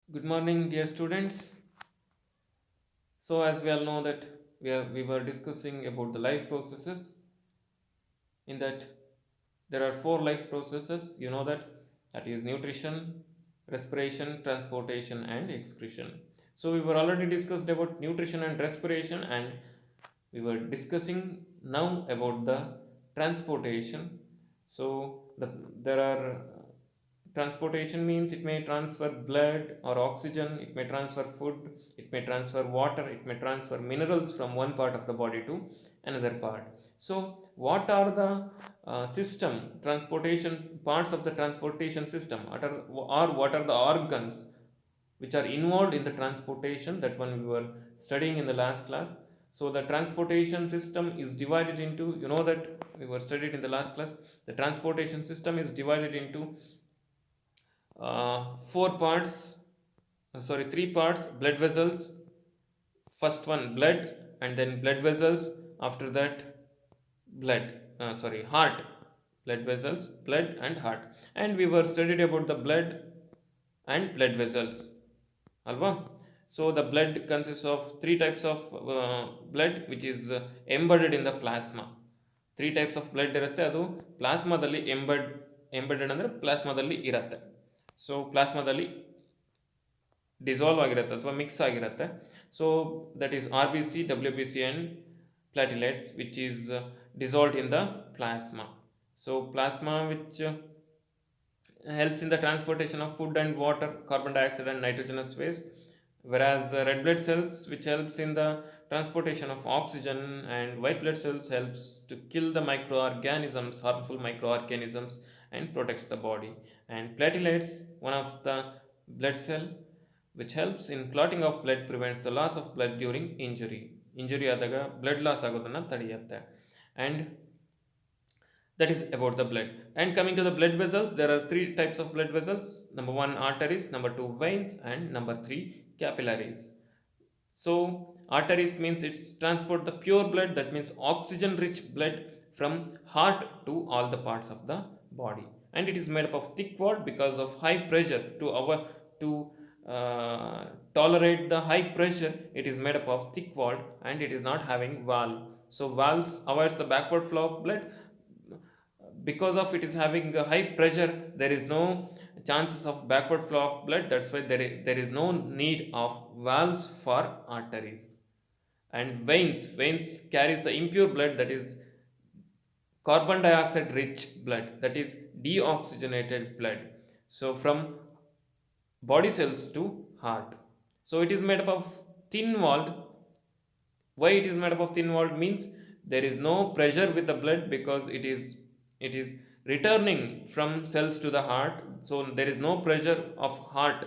Good morning, dear students. So, as we all know that we were discussing about the life processes. In that, there are four life processes. You know that is nutrition, respiration, transportation, and excretion. So, we were already discussed about nutrition and respiration, and we were discussing now about the transportation. So, there are transportation means it may transfer blood or oxygen, it may transfer food, it may transfer water, it may transfer minerals from one part of the body to another part. So, what are the system transportation parts of the transportation system? What are the organs which are involved in the transportation? That one we were studying in the last class. So the transportation system is divided into, you know that we were studied in the last class, the transportation system is divided into four parts, three parts: blood vessels, first one blood, and then blood vessels, after that blood, heart, blood vessels, blood and heart. And we were studied about the blood and blood vessels, alva. So the blood consists of three types of blood which is embedded in the plasma. Three types of blood ಇರುತ್ತೆ, ಅದು ಪ್ಲಾಸ್ಮಾದಲ್ಲಿ embedded ಅಂದರೆ ಪ್ಲಾಸ್ಮಾದಲ್ಲಿ ಇರುತ್ತೆ. So ಪ್ಲಾಸ್ಮಾದಲ್ಲಿ dissolve ಆಗಿರುತ್ತೆ ಅಥವಾ mix ಆಗಿರುತ್ತೆ. So that is R B C, W B C and platelets which is dissolved in the plasma. So plasma which helps in the transportation of food and water, carbon dioxide and nitrogenous waste, whereas red blood cells which helps in the transportation of oxygen, and white blood cells helps to kill the microorganisms, harmful microorganisms, and protects the body. And platelets, one of the blood cell which helps in clotting of blood, prevents the loss of blood during injury ಆದಾಗ blood loss ಆಗೋದನ್ನು ತಡೆಯುತ್ತೆ. And that is about the blood. And coming to the blood vessels, there are three types of blood vessels: number one arteries, number two veins, and number three capillaries. So arteries means it's transport the pure blood, that means oxygen rich blood, from heart to all the parts of the body. And it is made up of thick wall because of high pressure. To uh, tolerate the high pressure, it is made up of thick wall, and it is not having valve. So valves avoids the backward flow of blood. Because of it is having a high pressure, there is no chances of backward flow of blood. That's why there is no need of valves for arteries. And veins carries the impure blood, that is carbon dioxide rich blood, that is deoxygenated blood, so from body cells to heart. So it is made up of thin walled. Why it is made up of thin walled means there is no pressure with the blood, because it is returning from cells to the heart. So there is no pressure of heart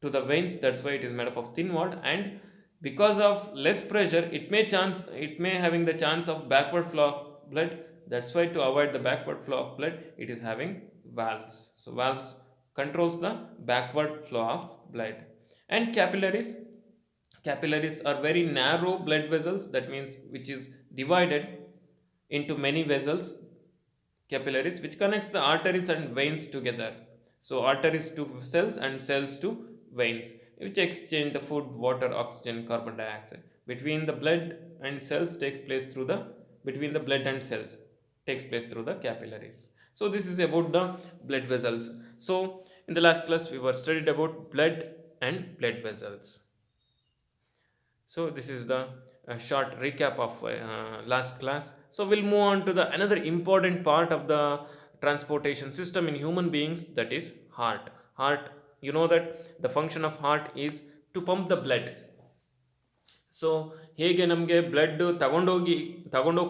to the veins. That's why it is made up of thin walled. And because of less pressure, it may having the chance of backward flow of blood. That's why to avoid the backward flow of blood, it is having valves. So valves controls the backward flow of blood. And capillaries are very narrow blood vessels, that means which is divided into many vessels, capillaries, which connects the arteries and veins together. So arteries to cells and cells to veins, which exchange the food, water, oxygen, carbon dioxide. Between the blood and cells takes place through the between the blood and cells takes place through the capillaries. So this is about the blood vessels. So in the last class we were studied about blood and blood vessels. So this is the short recap of last class. So we'll move on to the another important part of the transportation system in human beings, that is heart. Heart, you know that the function of heart is to pump the blood. So ಹೇಗೆ ನಮಗೆ blood ತಗೊಂಡೋಗಿ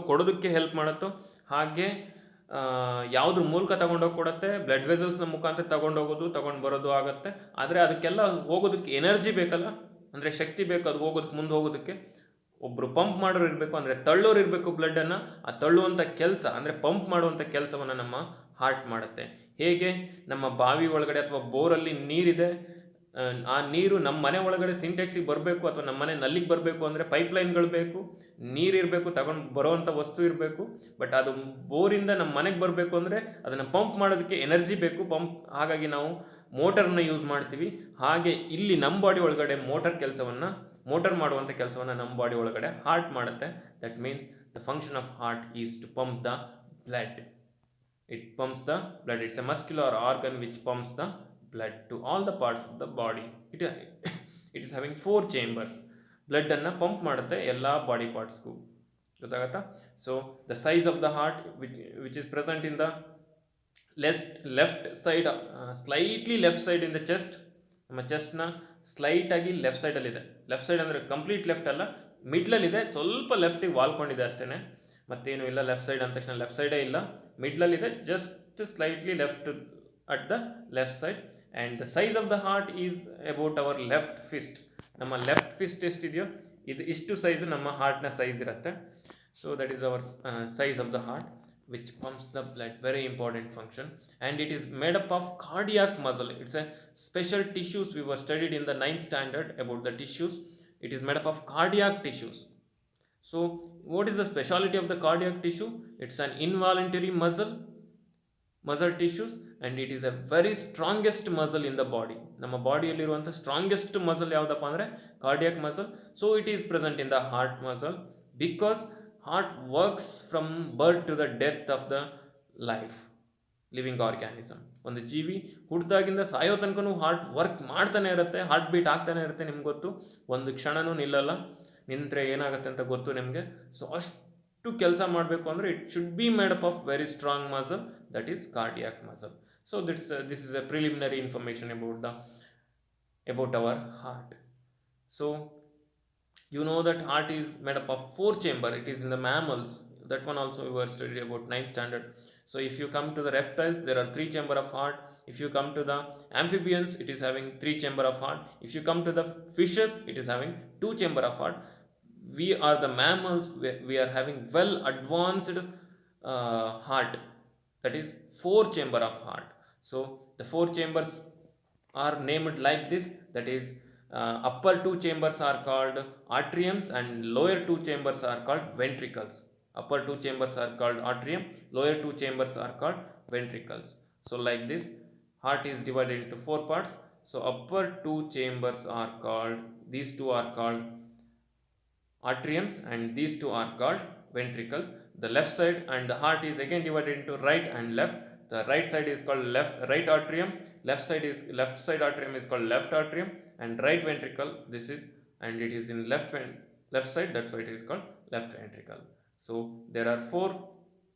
ಕೊಡೋದಕ್ಕೆ help ಮಾಡುತ್ತೋ, ಹಾಗೆ ಯಾವುದ್ರ ಮೂಲಕ ತಗೊಂಡೋಗಿ ಕೊಡುತ್ತೆ, blood ವೆಸಲ್ಸ್ನ ಮುಖಾಂತರ ತಗೊಂಡು ಬರೋದು ಆಗುತ್ತೆ. ಆದರೆ ಅದಕ್ಕೆಲ್ಲ ಹೋಗೋದಕ್ಕೆ ಎನರ್ಜಿ ಬೇಕಲ್ಲ, ಅಂದರೆ ಶಕ್ತಿ ಬೇಕು ಅದು ಹೋಗೋದಕ್ಕೆ, ಮುಂದೆ ಹೋಗೋದಕ್ಕೆ. ಒಬ್ಬರು ಪಂಪ್ ಮಾಡೋರು ಇರಬೇಕು, ಅಂದರೆ ತಳ್ಳೋರು ಇರಬೇಕು ಬ್ಲಡ್ಡನ್ನು. ಆ ತಳ್ಳುವಂಥ ಕೆಲಸ ಅಂದರೆ ಪಂಪ್ ಮಾಡುವಂಥ ಕೆಲಸವನ್ನು ನಮ್ಮ ಹಾರ್ಟ್ ಮಾಡುತ್ತೆ. ಹೇಗೆ ನಮ್ಮ ಬಾವಿ ಒಳಗಡೆ ಅಥವಾ ಬೋರಲ್ಲಿ ನೀರಿದೆ, ಆ ನೀರು ನಮ್ಮ ಮನೆ ಒಳಗಡೆ ಸಿಂಟೆಕ್ಸಿಗೆ ಬರಬೇಕು ಅಥವಾ ನಮ್ಮ ಮನೆ ನಲ್ಲಿಗೆ ಬರಬೇಕು ಅಂದರೆ ಪೈಪ್ಲೈನ್ಗಳು ಬೇಕು, ನೀರಿರಬೇಕು, ತಗೊಂಡು ಬರೋವಂಥ ವಸ್ತು ಇರಬೇಕು. ಬಟ್ ಅದು ಬೋರಿಂದ ನಮ್ಮ ಮನೆಗೆ ಬರಬೇಕು ಅಂದರೆ ಅದನ್ನು ಪಂಪ್ ಮಾಡೋದಕ್ಕೆ ಎನರ್ಜಿ ಬೇಕು. ಹಾಗಾಗಿ ನಾವು ಮೋಟರ್ನ ಯೂಸ್ ಮಾಡ್ತೀವಿ, ಹಾಗೆ ಇಲ್ಲಿ ನಮ್ಮ ಬಾಡಿ ಒಳಗಡೆ ಮೋಟರ್ ಮಾಡುವಂಥ ಕೆಲಸವನ್ನು ನಮ್ಮ ಬಾಡಿ ಒಳಗಡೆ ಹಾರ್ಟ್ ಮಾಡುತ್ತೆ. That means the function of heart is to pump the blood. It pumps the blood. It's a muscular organ which pumps the blood to all the parts of the body. It is having 4 chambers. Blood ಅನ್ನು pump ಮಾಡುತ್ತೆ ಎಲ್ಲ body ಪಾರ್ಟ್ಸ್ಗೂ. ಗೊತ್ತಾಗತ್ತಾ? So the size of the heart which is present in the left side, slightly left side in the chest. ನಮ್ಮ ಚೆಸ್ಟ್ನ ಸ್ಲೈಟಾಗಿ left ಸೈಡಲ್ಲಿದೆ. Left side ಅಂದರೆ ಕಂಪ್ಲೀಟ್ ಲೆಫ್ಟ್ ಅಲ್ಲ, ಮಿಡ್ಲಲ್ಲಿದೆ, ಸ್ವಲ್ಪ ಲೆಫ್ಟಿಗೆ ವಾಲ್ಕೊಂಡಿದೆ ಅಷ್ಟೇ, ಮತ್ತೇನು ಇಲ್ಲ. ಲೆಫ್ಟ್ ಸೈಡ್ ಅಂದ ತಕ್ಷಣ ಲೆಫ್ಟ್ ಸೈಡೇ ಇಲ್ಲ, ಮಿಡ್ಲಲ್ಲಿದೆ, just slightly left at the left side. And the size of the heart is about our left fist. ನಮ್ಮ ಲೆಫ್ಟ್ ಫಿಸ್ಟ್ ಎಷ್ಟಿದೆಯೋ ಇಷ್ಟು ಸೈಜು ನಮ್ಮ ಹಾರ್ಟ್ನ ಸೈಜ್ ಇರುತ್ತೆ. So that is our size of the heart which pumps the blood. Very important function. And it is made up of cardiac muscle. It's a special tissues we were studied in the 9th standard about the tissues. It is made up of cardiac tissues. So what is the speciality of the cardiac tissue? It's an involuntary muscle tissues, and it is a very strongest muscle in the body. ನಮ್ಮ ಬಾಡಿಯಲ್ಲಿರುವಂಥ strongest muscle ಯಾವುದಪ್ಪ ಅಂದರೆ cardiac muscle. So it is present in the heart muscle because heart works from birth to the death of the living organism. ಒಂದು ಜೀವಿ ಹುಟ್ಟಿದಾಗಿಂದ ಸಾಯೋ ತನಕನೂ heart work ಮಾಡ್ತಾನೆ ಇರುತ್ತೆ, heart beat ಆಗ್ತಾನೆ ಇರುತ್ತೆ. ನಿಮ್ಗೆ ಗೊತ್ತು, ಒಂದು ಕ್ಷಣನೂ ನಿಲ್ಲಲ್ಲ. ನಿಂತರೆ ಏನಾಗುತ್ತೆ ಅಂತ ಗೊತ್ತು ನಿಮಗೆ. ಸೊ ಅಷ್ಟು ಕೆಲಸ ಮಾಡಬೇಕು ಅಂದರೆ it should be made up of very strong muscle, that is cardiac muscle. So this is A preliminary information about our heart. So you know that heart is made up of 4 chamber. It is in the mammals. That one also we were studied about 9th standard. So if you come to the reptiles, there are 3 chamber of heart. If you come to the amphibians, it is having 3 chamber of heart. If you come to the fishes, it is having 2 chamber of heart. We are the mammals, we are having well advanced heart, that is 4 chamber of heart. So the 4 chambers are named like this, that is upper 2 chambers are called atriums and lower 2 chambers are called ventricles. Upper 2 chambers are called atrium, lower 2 chambers are called ventricles. So like this, heart is divided into 4 parts. So upper 2 chambers are called, these 2 are called atriums and these 2 are called ventricles. The left side and the heart is again divided into right and left. The right side is called right atrium, left side atrium is called left atrium, and right ventricle this is, and it is in left side, that's why it is called left ventricle. So there are 4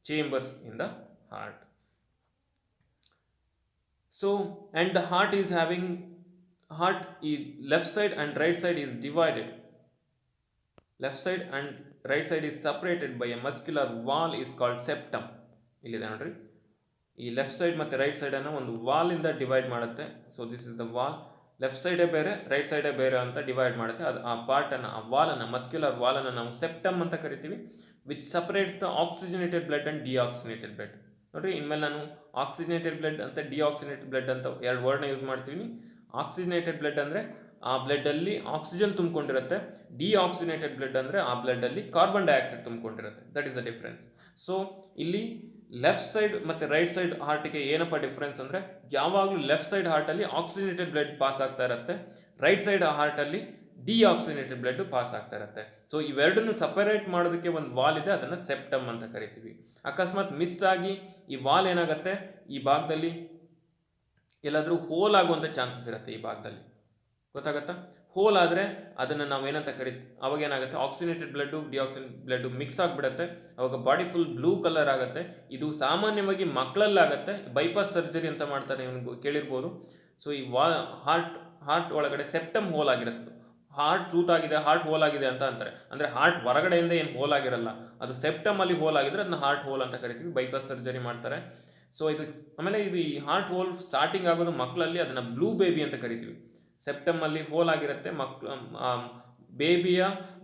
chambers in the heart. So and the heart is left side and right side is divided. Left side and right side is separated by a muscular wall is called septum. ಇಲ್ಲಿದೆ ನೋಡ್ರಿ, ಈ left side ಮತ್ತು right ಸೈಡನ್ನು ಒಂದು ವಾಲಿಂದ divide ಮಾಡುತ್ತೆ. So this is the wall. Left ಸೈಡೇ ಬೇರೆ, ರೈಟ್ ಸೈಡೇ ಬೇರೆ ಅಂತ ಡಿವೈಡ್ ಮಾಡುತ್ತೆ. ಅದು ಆ ಪಾರ್ಟನ್ನು, ಆ ವಾಲನ್ನು, ಮಸ್ಕ್ಯುಲರ್ ವಾಲನ್ನು ನಾವು ಸೆಪ್ಟಮ್ ಅಂತ ಕರಿತೀವಿ, which separates the oxygenated blood and deoxygenated blood. ನೋಡಿರಿ, ಇನ್ಮೇಲೆ ನಾನು ಆಕ್ಸಿಜನೇಟೆಡ್ ಬ್ಲಡ್ ಅಂತ ಡಿಆಕ್ಸಿನೇಟೆಡ್ ಬ್ಲಡ್ ಅಂತ 2 ವರ್ಡ್ನ ಯೂಸ್ ಮಾಡ್ತೀನಿ. ಆಕ್ಸಿಜನೇಟೆಡ್ ಬ್ಲಡ್ ಅಂದರೆ ಆ ಬ್ಲಡ್ಡಲ್ಲಿ ಆಕ್ಸಿಜನ್ ತುಂಬಿಕೊಂಡಿರುತ್ತೆ, ಡಿಆಕ್ಸಿನೇಟೆಡ್ ಬ್ಲಡ್ ಅಂದರೆ ಆ ಬ್ಲಡ್ಡಲ್ಲಿ ಕಾರ್ಬನ್ ಡೈಆಕ್ಸೈಡ್ ತುಂಬಿಕೊಂಡಿರುತ್ತೆ. That is the difference. So ಇಲ್ಲಿ ಲೆಫ್ಟ್ ಸೈಡ್ ಮತ್ತು ರೈಟ್ ಸೈಡ್ ಹಾರ್ಟಿಗೆ ಏನಪ್ಪ ಡಿಫ್ರೆನ್ಸ್ ಅಂದರೆ, ಯಾವಾಗಲೂ ಲೆಫ್ಟ್ ಸೈಡ್ ಹಾರ್ಟಲ್ಲಿ ಆಕ್ಸಿಜನೇಟೆಡ್ ಬ್ಲಡ್ ಪಾಸ್ ಆಗ್ತಾ ಇರುತ್ತೆ, ರೈಟ್ ಸೈಡ್ ಹಾರ್ಟಲ್ಲಿ ಡಿಆಕ್ಸಿನೇಟೆಡ್ ಬ್ಲಡ್ ಪಾಸ್ ಆಗ್ತಾ ಇರುತ್ತೆ. ಸೊ ಇವೆರಡನ್ನು ಸಪರೇಟ್ ಮಾಡೋದಕ್ಕೆ ಒಂದು ವಾಲ್ ಇದೆ, ಅದನ್ನು ಸೆಪ್ಟಮ್ ಅಂತ ಕರಿತೀವಿ. ಅಕಸ್ಮಾತ್ ಮಿಸ್ ಆಗಿ ಈ ವಾಲ್ ಏನಾಗುತ್ತೆ, ಈ ಭಾಗದಲ್ಲಿ ಎಲ್ಲಾದರೂ ಹೋಲ್ ಆಗುವಂಥ ಚಾನ್ಸಸ್ ಇರುತ್ತೆ. ಈ ಭಾಗದಲ್ಲಿ ಗೊತ್ತಾಗತ್ತಾ, ಹೋಲ್ ಆದರೆ ಅದನ್ನು ನಾವು ಏನಂತ ಕರಿತೀವಿ, ಅವಾಗ ಏನಾಗುತ್ತೆ, ಆಕ್ಸಿನೇಟೆಡ್ ಬ್ಲಡ್ಡು ಡಿಆಕ್ಸಿನೇಟೆಡ್ ಬ್ಲಡ್ಡು ಮಿಕ್ಸ್ ಆಗಿಬಿಡುತ್ತೆ, ಅವಾಗ ಬಾಡಿ ಫುಲ್ ಬ್ಲೂ ಕಲರ್ ಆಗುತ್ತೆ. ಇದು ಸಾಮಾನ್ಯವಾಗಿ ಮಕ್ಕಳಲ್ಲಾಗುತ್ತೆ, ಬೈಪಾಸ್ ಸರ್ಜರಿ ಅಂತ ಮಾಡ್ತಾರೆ, ನೀವು ಕೇಳಿರ್ಬೋದು. ಸೊ ಈ ಹಾರ್ಟ್ ಒಳಗಡೆ ಸೆಪ್ಟಮ್ ಹೋಲ್ ಆಗಿರುತ್ತೆ. ಹಾರ್ಟ್ ತೂತಾಗಿದೆ, ಹಾರ್ಟ್ ಹೋಲ್ ಆಗಿದೆ ಅಂತ ಅಂತಾರೆ. ಅಂದರೆ ಹಾರ್ಟ್ ಹೊರಗಡೆಯಿಂದ ಏನು ಹೋಲ್ ಆಗಿರಲ್ಲ, ಅದು ಸೆಪ್ಟಮಲ್ಲಿ ಹೋಲ್ ಆಗಿದ್ರೆ ಅದನ್ನ ಹಾರ್ಟ್ ಹೋಲ್ ಅಂತ ಕರಿತೀವಿ, ಬೈಪಾಸ್ ಸರ್ಜರಿ ಮಾಡ್ತಾರೆ. ಸೊ ಆಮೇಲೆ ಈ ಹಾರ್ಟ್ ಹೋಲ್ ಸ್ಟಾರ್ಟಿಂಗ್ ಆಗೋದು ಮಕ್ಕಳಲ್ಲಿ, ಅದನ್ನು ಬ್ಲೂ ಬೇಬಿ ಅಂತ ಕರಿತೀವಿ. ಸೆಪ್ಟಮಲ್ಲಿ ಹೋಲ್ ಆಗಿರುತ್ತೆ, ಬೇಬಿಯ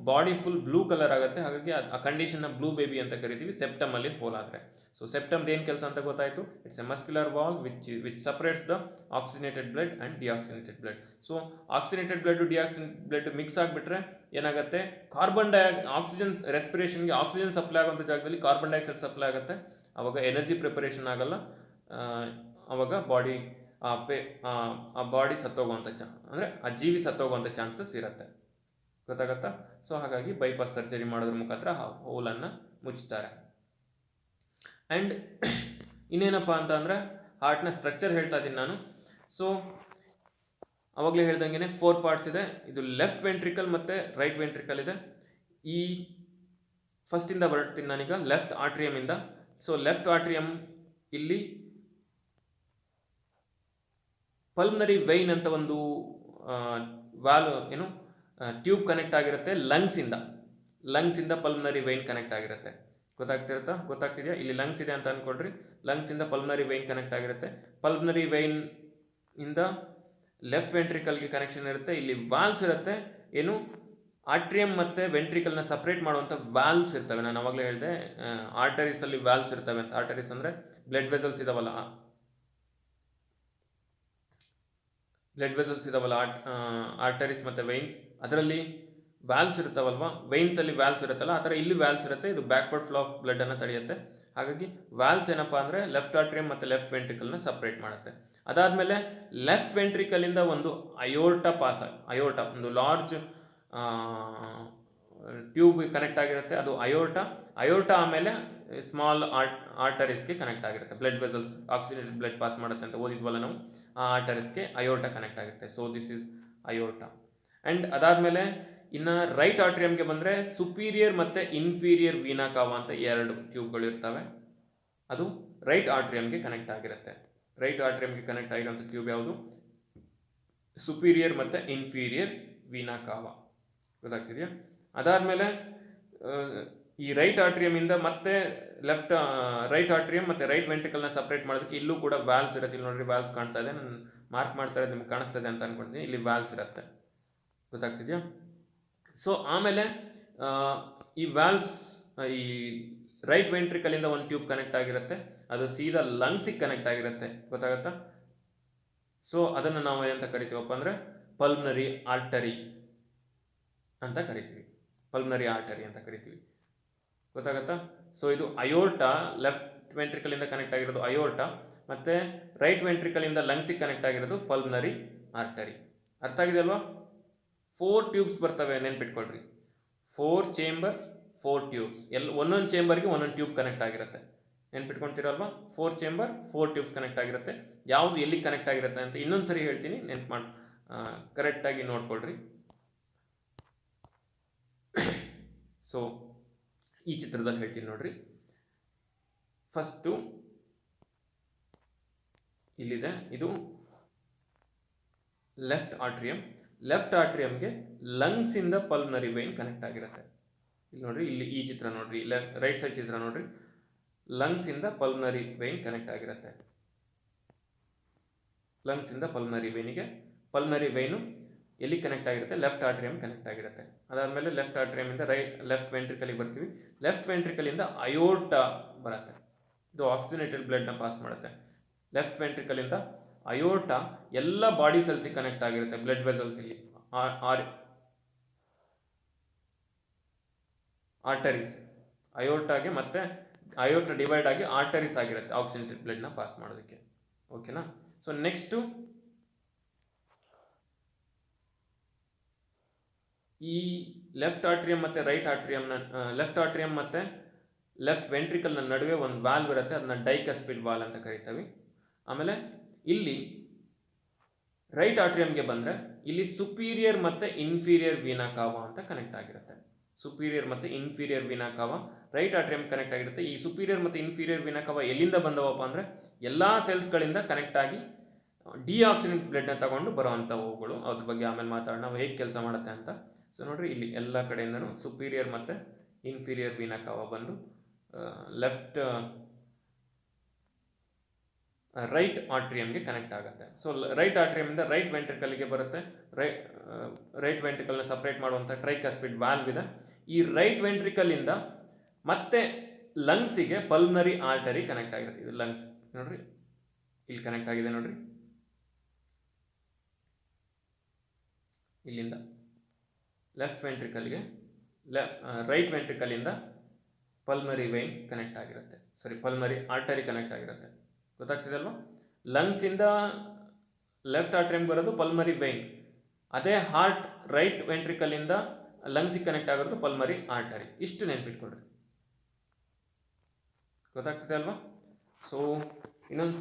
ಬಾಡಿ ಫುಲ್ ಬ್ಲೂ ಕಲರ್ ಆಗುತ್ತೆ, ಹಾಗಾಗಿ ಆ ಕಂಡೀಷನ್ನ ಬ್ಲೂ ಬೇಬಿ ಅಂತ ಕರಿತೀವಿ, ಸೆಪ್ಟಮಲ್ಲಿ ಹೋಲ್ ಆದರೆ. ಸೊ ಸೆಪ್ಟಮ್ದು ಏನು ಕೆಲಸ ಅಂತ ಗೊತ್ತಾಯಿತು. It's a muscular wall which separates the oxygenated blood and deoxygenated blood. So oxygenated blood deoxygenated blood mix ಆಗಿಬಿಟ್ರೆ ಏನಾಗುತ್ತೆ, ಆಕ್ಸಿಜನ್ ರೆಸ್ಪಿರೇಷನ್ಗೆ ಆಕ್ಸಿಜನ್ ಸಪ್ಲೈ ಆಗುವಂಥ ಜಾಗದಲ್ಲಿ ಕಾರ್ಬನ್ ಡೈಆಕ್ಸೈಡ್ ಸಪ್ಲೈ ಆಗುತ್ತೆ, ಆವಾಗ ಎನರ್ಜಿ ಪ್ರಿಪರೇಷನ್ ಆಗಲ್ಲ, ಆವಾಗ ಬಾಡಿ ಆ ಪೇ ಆ ಬಾಡಿ ಸತ್ತೋಗುವಂಥ ಅಂದರೆ ಆ ಜೀವಿ ಸತ್ತೋಗುವಂಥ ಚಾನ್ಸಸ್ ಇರುತ್ತೆ. ಗೊತ್ತಾಗತ್ತಾ? ಸೊ ಹಾಗಾಗಿ ಬೈಪಾಸ್ ಸರ್ಜರಿ ಮಾಡೋದ್ರ ಮುಖಾಂತರ ಆ ಹೋಲನ್ನು ಮುಚ್ತಾರೆ. ಆ್ಯಂಡ್ ಇನ್ನೇನಪ್ಪ ಅಂತ ಅಂದರೆ ಹಾರ್ಟ್ನ ಸ್ಟ್ರಕ್ಚರ್ ಹೇಳ್ತಾ ಇದ್ದೀನಿ ನಾನು. ಸೊ ಅವಾಗಲೇ ಹೇಳ್ದಂಗೆ 4 ಪಾರ್ಟ್ಸ್ ಇದೆ. ಇದು ಲೆಫ್ಟ್ ವೆಂಟ್ರಿಕಲ್ ಮತ್ತು ರೈಟ್ ವೆಂಟ್ರಿಕಲ್ ಇದೆ. ಈ ಫಸ್ಟಿಂದ ಬರ್ತೀನಿ ನಾನೀಗ ಲೆಫ್ಟ್ ಆಟ್ರಿಯಮಿಂದ. ಸೊ ಲೆಫ್ಟ್ ಆಟ್ರಿಯಮ್ ಇಲ್ಲಿ ಪಲ್ಮನರಿ ವೈನ್ ಅಂತ ಒಂದು ಟ್ಯೂಬ್ ಕನೆಕ್ಟ್ ಆಗಿರುತ್ತೆ ಲಂಗ್ಸಿಂದ ಪಲ್ಮನರಿ ವೈನ್ ಕನೆಕ್ಟ್ ಆಗಿರುತ್ತೆ. ಗೊತ್ತಾಗ್ತಿದೆಯಾ? ಇಲ್ಲಿ ಲಂಗ್ಸ್ ಇದೆ ಅಂತ ಅಂದ್ಕೊಳ್ರಿ. ಲಂಗ್ಸಿಂದ ಪಲ್ಮನರಿ ವೈನ್ ಕನೆಕ್ಟ್ ಆಗಿರುತ್ತೆ. ಪಲ್ಮನರಿ ವೈನ್ ಇಂದ ಲೆಫ್ಟ್ ವೆಂಟ್ರಿಕಲ್ಗೆ ಕನೆಕ್ಷನ್ ಇರುತ್ತೆ. ಇಲ್ಲಿ ವಾಲ್ವ್ಸ್ ಇರುತ್ತೆ. ಆಟ್ರಿಯಮ್ ಮತ್ತು ವೆಂಟ್ರಿಕಲ್ನ ಸಪ್ರೇಟ್ ಮಾಡುವಂಥ ವಾಲ್ವ್ಸ್ ಇರ್ತವೆ. ನಾನು ಅವಾಗಲೇ ಹೇಳಿದೆ ಆರ್ಟರೀಸಲ್ಲಿ ವಾಲ್ವ್ಸ್ ಇರ್ತವೆ ಅಂತ. ಆರ್ಟರೀಸ್ ಅಂದರೆ ಬ್ಲಡ್ ವೆಸಲ್ಸ್ ಇದಾವಲ್ಲ ಆರ್ಟರೀಸ್ ಮತ್ತು ವೈನ್ಸ್, ಅದರಲ್ಲಿ ವ್ಯಾಲ್ವ್ಸ್ ಇರ್ತಾವಲ್ವಾ, ವೈನ್ಸಲ್ಲಿ ವ್ಯಾಲ್ವ್ಸ್ ಇರುತ್ತಲ್ಲ, ಆ ಥರ ಇಲ್ಲಿ ವ್ಯಾಲ್ವ್ಸ್ ಇರುತ್ತೆ. ಇದು ಬ್ಯಾಕ್ವರ್ಡ್ ಫ್ಲೋ ಆಫ್ ಬ್ಲಡ್ಡನ್ನು ತಡೆಯುತ್ತೆ. ಹಾಗಾಗಿ ವ್ಯಾಲ್ವ್ಸ್ ಏನಪ್ಪ ಅಂದರೆ ಲೆಫ್ಟ್ ಆಟ್ರಿಯಮ್ ಮತ್ತು ಲೆಫ್ಟ್ ವೆಂಟ್ರಿಕಲ್ನ ಸಪ್ರೇಟ್ ಮಾಡುತ್ತೆ. ಅದಾದಮೇಲೆ ಲೆಫ್ಟ್ ವೆಂಟ್ರಿಕಲಿಂದ ಒಂದು ಅಯೋರ್ಟ ಒಂದು ಲಾರ್ಜ್ ಟ್ಯೂಬ್ ಕನೆಕ್ಟ್ ಆಗಿರುತ್ತೆ. ಅದು ಅಯೋರ್ಟ ಆಮೇಲೆ ಸ್ಮಾಲ್ ಆರ್ಟರೀಸ್ಗೆ ಕನೆಕ್ಟ್ ಆಗಿರುತ್ತೆ. Blood vessels oxygenated blood pass ಮಾಡುತ್ತೆ ಅಂತ ಓದಿದ್ವಲ್ಲ ನಾವು, ಆ ಆರ್ಟರೀಸ್ಗೆ ಅಯೋರ್ಟ ಕನೆಕ್ಟ್ ಆಗುತ್ತೆ. So this is aorta. And ಅದಾದಮೇಲೆ ಇನ್ನು ರೈಟ್ ಆಟ್ರಿಯಮ್ಗೆ ಬಂದರೆ ಸುಪೀರಿಯರ್ ಮತ್ತು ಇನ್ಫೀರಿಯರ್ ವೀನಾ ಕಾವಾ ಅಂತ 2 ಟ್ಯೂಬ್ಗಳು ಇರ್ತವೆ. ಅದು ರೈಟ್ ಆಟ್ರಿಯಮ್ಗೆ ಕನೆಕ್ಟ್ ಆಗಿರುತ್ತೆ. ರೈಟ್ ಆಟ್ರಿಯಮ್ಗೆ ಕನೆಕ್ಟ್ ಆಗಿರೋಂಥ ಟ್ಯೂಬ್ ಯಾವುದು? ಸುಪೀರಿಯರ್ ಮತ್ತು ಇನ್ಫೀರಿಯರ್ ವೀನಾ ಕಾವಾ. ಗೊತ್ತಾಗ್ತಿದೆಯಾ? ಅದಾದಮೇಲೆ ಈ ರೈಟ್ ಆಟ್ರಿಯಮಿಂದ ಮತ್ತೆ ರೈಟ್ ಆಟ್ರಿಯಮ್ ಮತ್ತು ರೈಟ್ ವೆಂಟ್ರಿಕಲ್ನ ಸಪ್ರೇಟ್ ಮಾಡೋದಕ್ಕೆ ಇಲ್ಲೂ ಕೂಡ ವ್ಯಾಲ್ವ್ಸ್ ಇರುತ್ತೆ. ಇಲ್ಲಿ ನೋಡ್ರಿ ವ್ಯಾಲ್ವ್ಸ್ ಕಾಣ್ತಾ ಇದೆ, ನಾನು ಮಾರ್ಕ್ ಮಾಡ್ತಾ ಇರೋದು ನಿಮ್ಗೆ ಕಾಣಿಸ್ತದೆ ಅಂತ ಅಂದ್ಕೊಳ್ತೀನಿ. ಇಲ್ಲಿ ವ್ಯಾಲ್ವ್ಸ್ ಇರುತ್ತೆ. ಗೊತ್ತಾಗ್ತಿದೆಯಾ? ಸೊ ಆಮೇಲೆ ಈ ವ್ಯಾಲ್ವ್ಸ್ ಈ ರೈಟ್ ವೆಂಟ್ರಿಕಲಿಂದ ಒಂದು ಟ್ಯೂಬ್ ಕನೆಕ್ಟ್ ಆಗಿರುತ್ತೆ. ಅದು ಸೀದಾ ಲಂಗ್ಸಿಗೆ ಕನೆಕ್ಟ್ ಆಗಿರುತ್ತೆ. ಗೊತ್ತಾಗತ್ತಾ? ಸೊ ಅದನ್ನು ನಾವು ಏನಂತ ಕರಿತೀವಪ್ಪ ಅಂದರೆ ಪಲ್ಮನರಿ ಆರ್ಟರಿ ಅಂತ ಕರಿತೀವಿ. ಗೊತ್ತಾಗತ್ತಾ? ಸೊ ಇದು ಅಯೋರ್ಟ, ಲೆಫ್ಟ್ ವೆಂಟ್ರಿಕಲಿಂದ ಕನೆಕ್ಟ್ ಆಗಿರೋದು ಅಯೋರ್ಟ, ಮತ್ತು ರೈಟ್ ವೆಂಟ್ರಿಕಲಿಂದ ಲಂಗ್ಸಿಗೆ ಕನೆಕ್ಟ್ ಆಗಿರೋದು ಪಲ್ಮನರಿ ಆರ್ಟರಿ. ಅರ್ಥ ಆಗಿದೆ ಅಲ್ವಾ? 4 ಟ್ಯೂಬ್ಸ್ ಬರ್ತವೆ, ನೆನ್ಪಿಟ್ಕೊಳ್ರಿ. 4 ಚೇಂಬರ್ಸ್, 4 ಟ್ಯೂಬ್ಸ್. ಒಂದೊಂದು ಚೇಂಬರ್ಗೆ ಒಂದೊಂದು ಟ್ಯೂಬ್ ಕನೆಕ್ಟ್ ಆಗಿರುತ್ತೆ. ನೆನ್ಪಿಟ್ಕೊಳ್ತೀರಲ್ವಾ? 4 ಚೇಂಬರ್, 4 ಟ್ಯೂಬ್ಸ್ ಕನೆಕ್ಟ್ ಆಗಿರುತ್ತೆ. ಯಾವುದು ಎಲ್ಲಿ ಕನೆಕ್ಟ್ ಆಗಿರುತ್ತೆ ಅಂತ ಇನ್ನೊಂದು ಸರಿ ಹೇಳ್ತೀನಿ, ಕರೆಕ್ಟಾಗಿ ನೋಡ್ಕೊಳ್ರಿ. ಸೊ ಈ ಚಿತ್ರದಲ್ಲಿ ಹೇಳ್ತೀನಿ ನೋಡ್ರಿ. ಫಸ್ಟು ಇಲ್ಲಿದೆ, ಇದು ಲೆಫ್ಟ್ ಆಟ್ರಿಯಮ್ಗೆ ಲಂಗ್ಸಿಂದ ಪಲ್ಮನರಿ ವೈನ್ ಕನೆಕ್ಟ್ ಆಗಿರುತ್ತೆ. ಇಲ್ಲಿ ನೋಡ್ರಿ, ಇಲ್ಲಿ ಈ ಚಿತ್ರ ನೋಡ್ರಿ, ರೈಟ್ ಸೈಡ್ ಚಿತ್ರ ನೋಡ್ರಿ. ಲಂಗ್ಸಿಂದ ಪಲ್ಮನರಿ ವೈನ್ ಕನೆಕ್ಟ್ ಆಗಿರುತ್ತೆ. ಲಂಗ್ಸಿಂದ ಪಲ್ಮನರಿ ವೈನು ಎಲ್ಲಿ ಕನೆಕ್ಟ್ ಆಗಿರುತ್ತೆ? ಲೆಫ್ಟ್ ಆಟ್ರಿಯಮ್ ಕನೆಕ್ಟ್ ಆಗಿರುತ್ತೆ. ಅದಾದಮೇಲೆ ಲೆಫ್ಟ್ ಆಟ್ರಿಯಮಿಂದ ಲೆಫ್ಟ್ ವೆಂಟ್ರಿಕಲಿಗೆ ಬರ್ತೀವಿ. ಲೆಫ್ಟ್ ವೆಂಟ್ರಿಕಲಿಂದ ಅಯೋರ್ಟ ಬರುತ್ತೆ. ಇದು ಆಕ್ಸಿಜನೇಟೆಡ್ ಬ್ಲಡ್ನ ಪಾಸ್ ಮಾಡುತ್ತೆ. ಲೆಫ್ಟ್ ವೆಂಟ್ರಿಕಲಿಂದ ಅಯೋರ್ಟ ಎಲ್ಲ ಬಾಡಿ ಸೆಲ್ಸಿಗೆ ಕನೆಕ್ಟ್ ಆಗಿರುತ್ತೆ. ಬ್ಲಡ್ ವೆಸಲ್ಸ್ ಇಲ್ಲಿ ಆರ್ಟರೀಸ್ ಅಯೋರ್ಟಾಗೆ ಮತ್ತೆ ಅಯೋರ್ಟ ಡಿವೈಡ್ ಆಗಿ ಆರ್ಟರೀಸ್ ಆಗಿರುತ್ತೆ ಆಕ್ಸಿಜನೇಟೆಡ್ ಬ್ಲಡ್ನ ಪಾಸ್ ಮಾಡೋದಕ್ಕೆ. ಓಕೆನಾ? ಸೊ ನೆಕ್ಸ್ಟು ಈ ಲೆಫ್ಟ್ ಆಟ್ರಿಯಮ್ ಮತ್ತು ಲೆಫ್ಟ್ ಆಟ್ರಿಯಮ್ ಮತ್ತು ಲೆಫ್ಟ್ ವೆಂಟ್ರಿಕಲ್ನ ನಡುವೆ ಒಂದು ವಾಲ್ವ್ ಇರುತ್ತೆ. ಅದನ್ನ ಡೈಕಸ್ಪಿಡ್ ವಾಲ್ ಅಂತ ಕರಿತೀವಿ. ಆಮೇಲೆ ಇಲ್ಲಿ ರೈಟ್ ಆಟ್ರಿಯಮ್ಗೆ ಬಂದರೆ ಇಲ್ಲಿ ಸುಪೀರಿಯರ್ ಮತ್ತು ಇನ್ಫೀರಿಯರ್ ವೀನಾ ಕಾವಾ ಅಂತ ಕನೆಕ್ಟ್ ಆಗಿರುತ್ತೆ. ಸುಪೀರಿಯರ್ ಮತ್ತು ಇನ್ಫೀರಿಯರ್ ವೀನಾ ಕಾವಾ ರೈಟ್ ಆಟ್ರಿಯಮ್ ಕನೆಕ್ಟ್ ಆಗಿರುತ್ತೆ. ಈ ಸುಪೀರಿಯರ್ ಮತ್ತು ಇನ್ಫೀರಿಯರ್ ವೀನಾ ಕಾವಾ ಎಲ್ಲಿಂದ ಬಂದವಪ್ಪ ಅಂದರೆ ಎಲ್ಲ ಸೆಲ್ಸ್ಗಳಿಂದ ಕನೆಕ್ಟ್ ಆಗಿ ಡಿಆಕ್ಸಿಜನೇಟ್ ಬ್ಲಡ್ನ ತಗೊಂಡು ಬರೋವಂಥವುಗಳು. ಅದ್ರ ಬಗ್ಗೆ ಆಮೇಲೆ ಮಾತಾಡೋಣ, ನಾವು ಹೇಗೆ ಕೆಲಸ ಮಾಡುತ್ತೆ ಅಂತ. ಸೊ ನೋಡ್ರಿ, ಇಲ್ಲಿ ಎಲ್ಲ ಕಡೆಯಿಂದನೂ ಸುಪೀರಿಯರ್ ಮತ್ತು ಇನ್ಫೀರಿಯರ್ ವೀನಾ ಕಾವಾ ಬಂದು ರೈಟ್ ಆಟ್ರಿಯಮ್ಗೆ ಕನೆಕ್ಟ್ ಆಗುತ್ತೆ. ಸೊ ರೈಟ್ ಆಟ್ರಿಯಮಿಂದ ರೈಟ್ ವೆಂಟ್ರಿಕಲ್ಗೆ ಬರುತ್ತೆ. ರೈಟ್ ವೆಂಟ್ರಿಕಲ್ನ ಸಪ್ರೇಟ್ ಮಾಡುವಂಥ ಟ್ರೈಕಸ್ಪಿಡ್ ವಾಲ್ವ್ ಇದೆ. ಈ ರೈಟ್ ವೆಂಟ್ರಿಕಲಿಂದ ಮತ್ತೆ ಲಂಗ್ಸಿಗೆ ಪಲ್ಮನರಿ ಆರ್ಟರಿ ಕನೆಕ್ಟ್ ಆಗಿರುತ್ತೆ. ಇದು ಲಂಗ್ಸ್ ನೋಡ್ರಿ, ಇಲ್ಲಿ ಕನೆಕ್ಟ್ ಆಗಿದೆ ನೋಡ್ರಿ. ಇಲ್ಲಿಂದ ಲೆಫ್ಟ್ ವೆಂಟ್ರಿಕಲ್ಗೆ ರೈಟ್ ವೆಂಟ್ರಿಕಲಿಂದ ಪಲ್ಮನರಿ ವೈನ್ ಕನೆಕ್ಟ್ ಆಗಿರುತ್ತೆ. ಪಲ್ಮನರಿ ಆರ್ಟರಿ ಕನೆಕ್ಟ್ ಆಗಿರುತ್ತೆ. ಗೊತ್ತಾಗ್ತಿದೆ ಅಲ್ವಾ? ಲಂಗ್ಸಿಂದ ಲೆಫ್ಟ್ ಆಟ್ರಿಯಂ ಬರೋದು ಪಲ್ಮರಿ ವೈನ್. ಅದೇ ಹಾರ್ಟ್ ರೈಟ್ ವೆಂಟ್ರಿಕಲಿಂದ ಲಂಗ್ಸಿಗೆ ಕನೆಕ್ಟ್ ಆಗೋದು ಪಲ್ಮರಿ ಆರ್ಟರಿ. ಇಷ್ಟು ನೆನ್ಪಿಟ್ಕೊಡ್ರಿ. ಗೊತ್ತಾಗ್ತದೆ ಅಲ್ವಾ? ಸೊ ಇನ್ನೊಂದು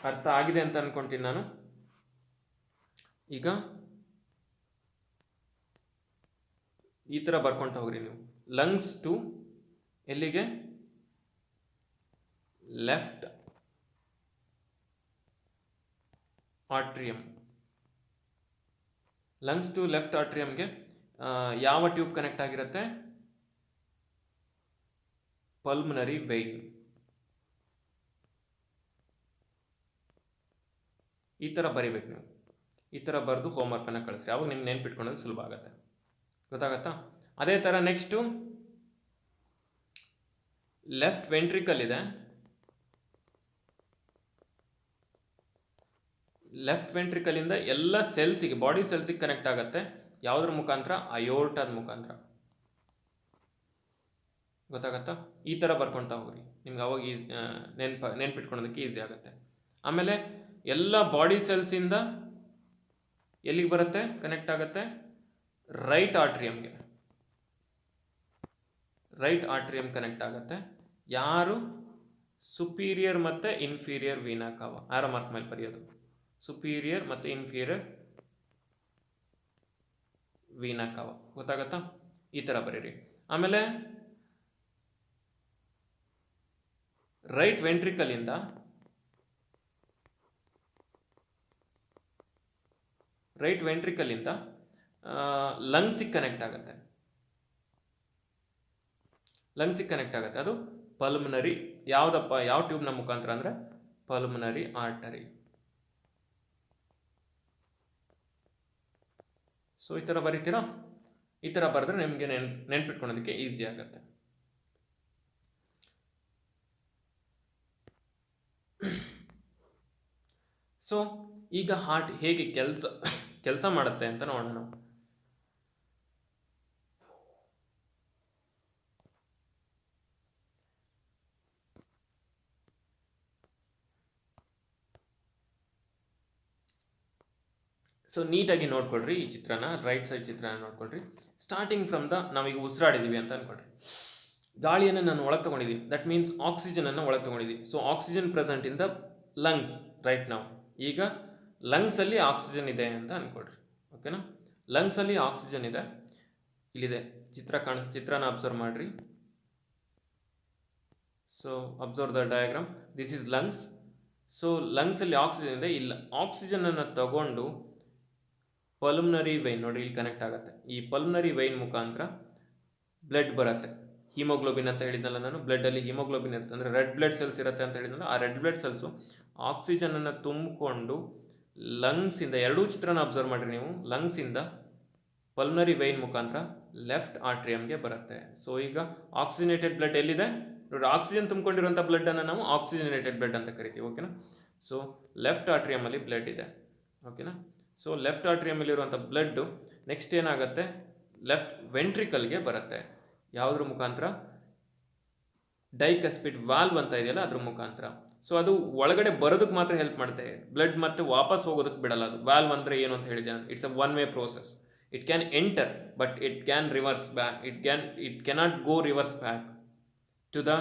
ಅರ್ಥ ಆಗಿದೆ ಅಂತ ಅನ್ಕೊಂತೀನಿ ನಾನು. ಈಗ ಈ ಥರ ಬರ್ಕೊಂತ ಹೋಗ್ರಿ ನೀವು. ಲಂಗ್ಸ್ ಟು ಎಲ್ಲಿಗೆ? Left atrium. Lungs to left ಆಟ್ರಿಯಂಗೆ ಯಾವ ಟ್ಯೂಬ್ ಕನೆಕ್ಟ್ ಆಗಿರುತ್ತೆ? Pulmonary vein. ಈ ಥರ ಬರಿಬೇಕು ನೀವು. ಈ ಥರ ಬರೆದು ಹೋಮ್ವರ್ಕನ್ನು ಕಳಿಸ್ರಿ. ಅವಾಗ ನಿಮ್ಗೆ ನೆನ್ಪಿಟ್ಕೊಳ್ಳೋದು ಸುಲಭ ಆಗುತ್ತೆ. ಗೊತ್ತಾಗತ್ತಾ? ಅದೇ ಥರ ನೆಕ್ಸ್ಟು ಲೆಫ್ಟ್ ವೆಂಟ್ರಿಕಲ್ ಇದೆ. ಲೆಫ್ಟ್ ವೆಂಟ್ರಿಕಲಿಂದ ಎಲ್ಲ ಸೆಲ್ಸಿಗೆ, ಬಾಡಿ ಸೆಲ್ಸಿಗೆ ಕನೆಕ್ಟ್ ಆಗುತ್ತೆ. ಯಾವುದ್ರ ಮುಖಾಂತರ? ಅಯೋರ್ಟದ ಮುಖಾಂತರ. ಗೊತ್ತಾಗತ್ತಾ? ಈ ಥರ ಬರ್ಕೊಳ್ತಾ ಹೋಗ್ರಿ. ನಿಮ್ಗೆ ಅವಾಗ ನೆನ್ಪಿಟ್ಕೊಳ್ಳೋದಕ್ಕೆ ಈಸಿ ಆಗುತ್ತೆ. ಆಮೇಲೆ ಎಲ್ಲ ಬಾಡಿ ಸೆಲ್ಸಿಂದ ಎಲ್ಲಿಗೆ ಬರುತ್ತೆ? ಕನೆಕ್ಟ್ ಆಗುತ್ತೆ ರೈಟ್ ಆಟ್ರಿಯಂಗೆ. ರೈಟ್ ಆಟ್ರಿಯಂ ಕನೆಕ್ಟ್ ಆಗುತ್ತೆ. ಯಾರು? ಸುಪೀರಿಯರ್ ಮತ್ತು ಇನ್ಫೀರಿಯರ್ ವೀನಾ ಕಾವಾ. ಆರೋ ಮಾರ್ಕ್ ಮೇಲೆ ಬರೆಯೋದು. ಸುಪೀರಿಯರ್ ಮತ್ತು ಇನ್ಫೀರಿಯರ್ ವೀನಾ ಕಾವಾ. ಗೊತ್ತಾಗತ್ತಾ? ಈ ಥರ ಬರೀರಿ. ಆಮೇಲೆ ರೈಟ್ ವೆಂಟ್ರಿಕಲಿಂದ ಲಂಗ್ಸಿಗೆ ಕನೆಕ್ಟ್ ಆಗುತ್ತೆ. ಅದು ಪಲ್ಮನರಿ. ಯಾವುದಪ್ಪ? ಯಾವ ಟ್ಯೂಬ್ನ ಮುಖಾಂತರ ಅಂದರೆ ಪಲ್ಮನರಿ ಆರ್ಟರಿ. ಸೊ ಈ ಥರ ಬರೀತೀರಾ? ಈ ಥರ ಬರೆದ್ರೆ ನಿಮಗೆ ನೆನ್ಪಿಟ್ಕೊಳ್ಳೋದಕ್ಕೆ ಈಸಿ ಆಗುತ್ತೆ. ಸೊ ಈಗ ಹಾರ್ಟ್ ಹೇಗೆ ಕೆಲಸ ಮಾಡುತ್ತೆ ಅಂತ ನೋಡೋಣ ನಾವು. ಸೊ ನೀಟಾಗಿ ನೋಡ್ಕೊಳ್ರಿ ಈ ಚಿತ್ರನ, ರೈಟ್ ಸೈಡ್ ಚಿತ್ರನ ನೋಡ್ಕೊಳ್ರಿ. ಸ್ಟಾರ್ಟಿಂಗ್ ಫ್ರಮ್ ನಾವೀಗ ಉಸಿರಾಡಿದ್ದೀವಿ ಅಂತ ಅನ್ಕೊಳ್ರಿ. ಗಾಳಿಯನ್ನು ನಾನು ಒಳಗೆ ತೊಗೊಂಡಿದ್ದೀನಿ. ದಟ್ ಮೀನ್ಸ್ ಆಕ್ಸಿಜನನ್ನು ಒಳಗೆ ತೊಗೊಂಡಿದ್ದೀನಿ. So oxygen present in the lungs right ನಾವು. ಈಗ ಲಂಗ್ಸಲ್ಲಿ ಆಕ್ಸಿಜನ್ ಇದೆ ಅಂತ ಅನ್ಕೊಳ್ರಿ. ಓಕೆನಾ? ಲಂಗ್ಸಲ್ಲಿ ಆಕ್ಸಿಜನ್ ಇದೆ. ಇಲ್ಲಿದೆ ಚಿತ್ರನ ಅಬ್ಸರ್ವ್ ಮಾಡಿರಿ. So observe the diagram. This is lungs. So ಲಂಗ್ಸಲ್ಲಿ ಆಕ್ಸಿಜನ್ ಇದೆ. ಇಲ್ಲ, ಆಕ್ಸಿಜನನ್ನು ತಗೊಂಡು ಪಲ್ಮನರಿ ವೈನ್ ನೋಡಿ ಇಲ್ಲಿ ಕನೆಕ್ಟ್ ಆಗುತ್ತೆ. ಈ ಪಲ್ಮನರಿ ವೈನ್ ಮುಖಾಂತರ ಬ್ಲಡ್ ಬರುತ್ತೆ. ಹಿಮೋಗ್ಲೋಬಿನ್ ಅಂತ ಹೇಳಿದ್ನಲ್ಲ ನಾನು, ಬ್ಲಡ್ಡಲ್ಲಿ ಹಿಮೋಗ್ಲೋಬಿನ್ ಇರುತ್ತೆ, ಅಂದರೆ ರೆಡ್ ಬ್ಲಡ್ ಸೆಲ್ಸ್ ಇರುತ್ತೆ ಅಂತ ಹೇಳಿದ್ನಲ್ಲ. ಆ ರೆಡ್ ಬ್ಲಡ್ ಸೆಲ್ಸು ಆಕ್ಸಿಜನನ್ನು ತುಂಬಿಕೊಂಡು ಲಂಗ್ಸಿಂದ, ಎರಡೂ ಚಿತ್ರನ ಅಬ್ಸರ್ವ್ ಮಾಡಿರಿ ನೀವು, ಲಂಗ್ಸಿಂದ ಪಲ್ಮನರಿ ವೈನ್ ಮುಖಾಂತರ ಲೆಫ್ಟ್ ಆಟ್ರಿಯಂಗೆ ಬರುತ್ತೆ. ಸೊ ಈಗ ಆಕ್ಸಿಜನೇಟೆಡ್ ಬ್ಲಡ್ ಎಲ್ಲಿದೆ ನೋಡಿ, ಆಕ್ಸಿಜನ್ ತುಂಬಿಕೊಂಡಿರುವಂಥ ಬ್ಲಡ್ಡನ್ನು ನಾವು ಆಕ್ಸಿಜನೇಟೆಡ್ ಬ್ಲಡ್ ಅಂತ ಕರಿತೀವಿ. ಓಕೆನಾ? ಸೊ ಲೆಫ್ಟ್ ಆಟ್ರಿಯಮಲ್ಲಿ ಬ್ಲಡ್ ಇದೆ. ಓಕೆನಾ? ಸೊ ಲೆಫ್ಟ್ ಆಟ್ರಿಯಮಲ್ಲಿರುವಂಥ ಬ್ಲಡ್ಡು ನೆಕ್ಸ್ಟ್ ಏನಾಗುತ್ತೆ? ಲೆಫ್ಟ್ ವೆಂಟ್ರಿಕಲ್ಗೆ ಬರುತ್ತೆ. ಯಾವುದ್ರ ಮುಖಾಂತರ? ಡೈಕಸ್ಪಿಡ್ ವಾಲ್ವ್ ಅಂತ ಇದೆಯಲ್ಲ ಅದ್ರ ಮುಖಾಂತರ. ಸೊ ಅದು ಒಳಗಡೆ ಬರೋದಕ್ಕೆ ಮಾತ್ರ ಹೆಲ್ಪ್ ಮಾಡುತ್ತೆ, ಬ್ಲಡ್ ಮತ್ತೆ ವಾಪಸ್ ಹೋಗೋದಕ್ಕೆ ಬಿಡಲ್ಲ. ಅದು ವಾಲ್ವ್ ಅಂದರೆ ಏನು ಅಂತ ಹೇಳಿದೆ ನಾನು. It's a one way process. It can enter but it can reverse back. It cannot go reverse back to the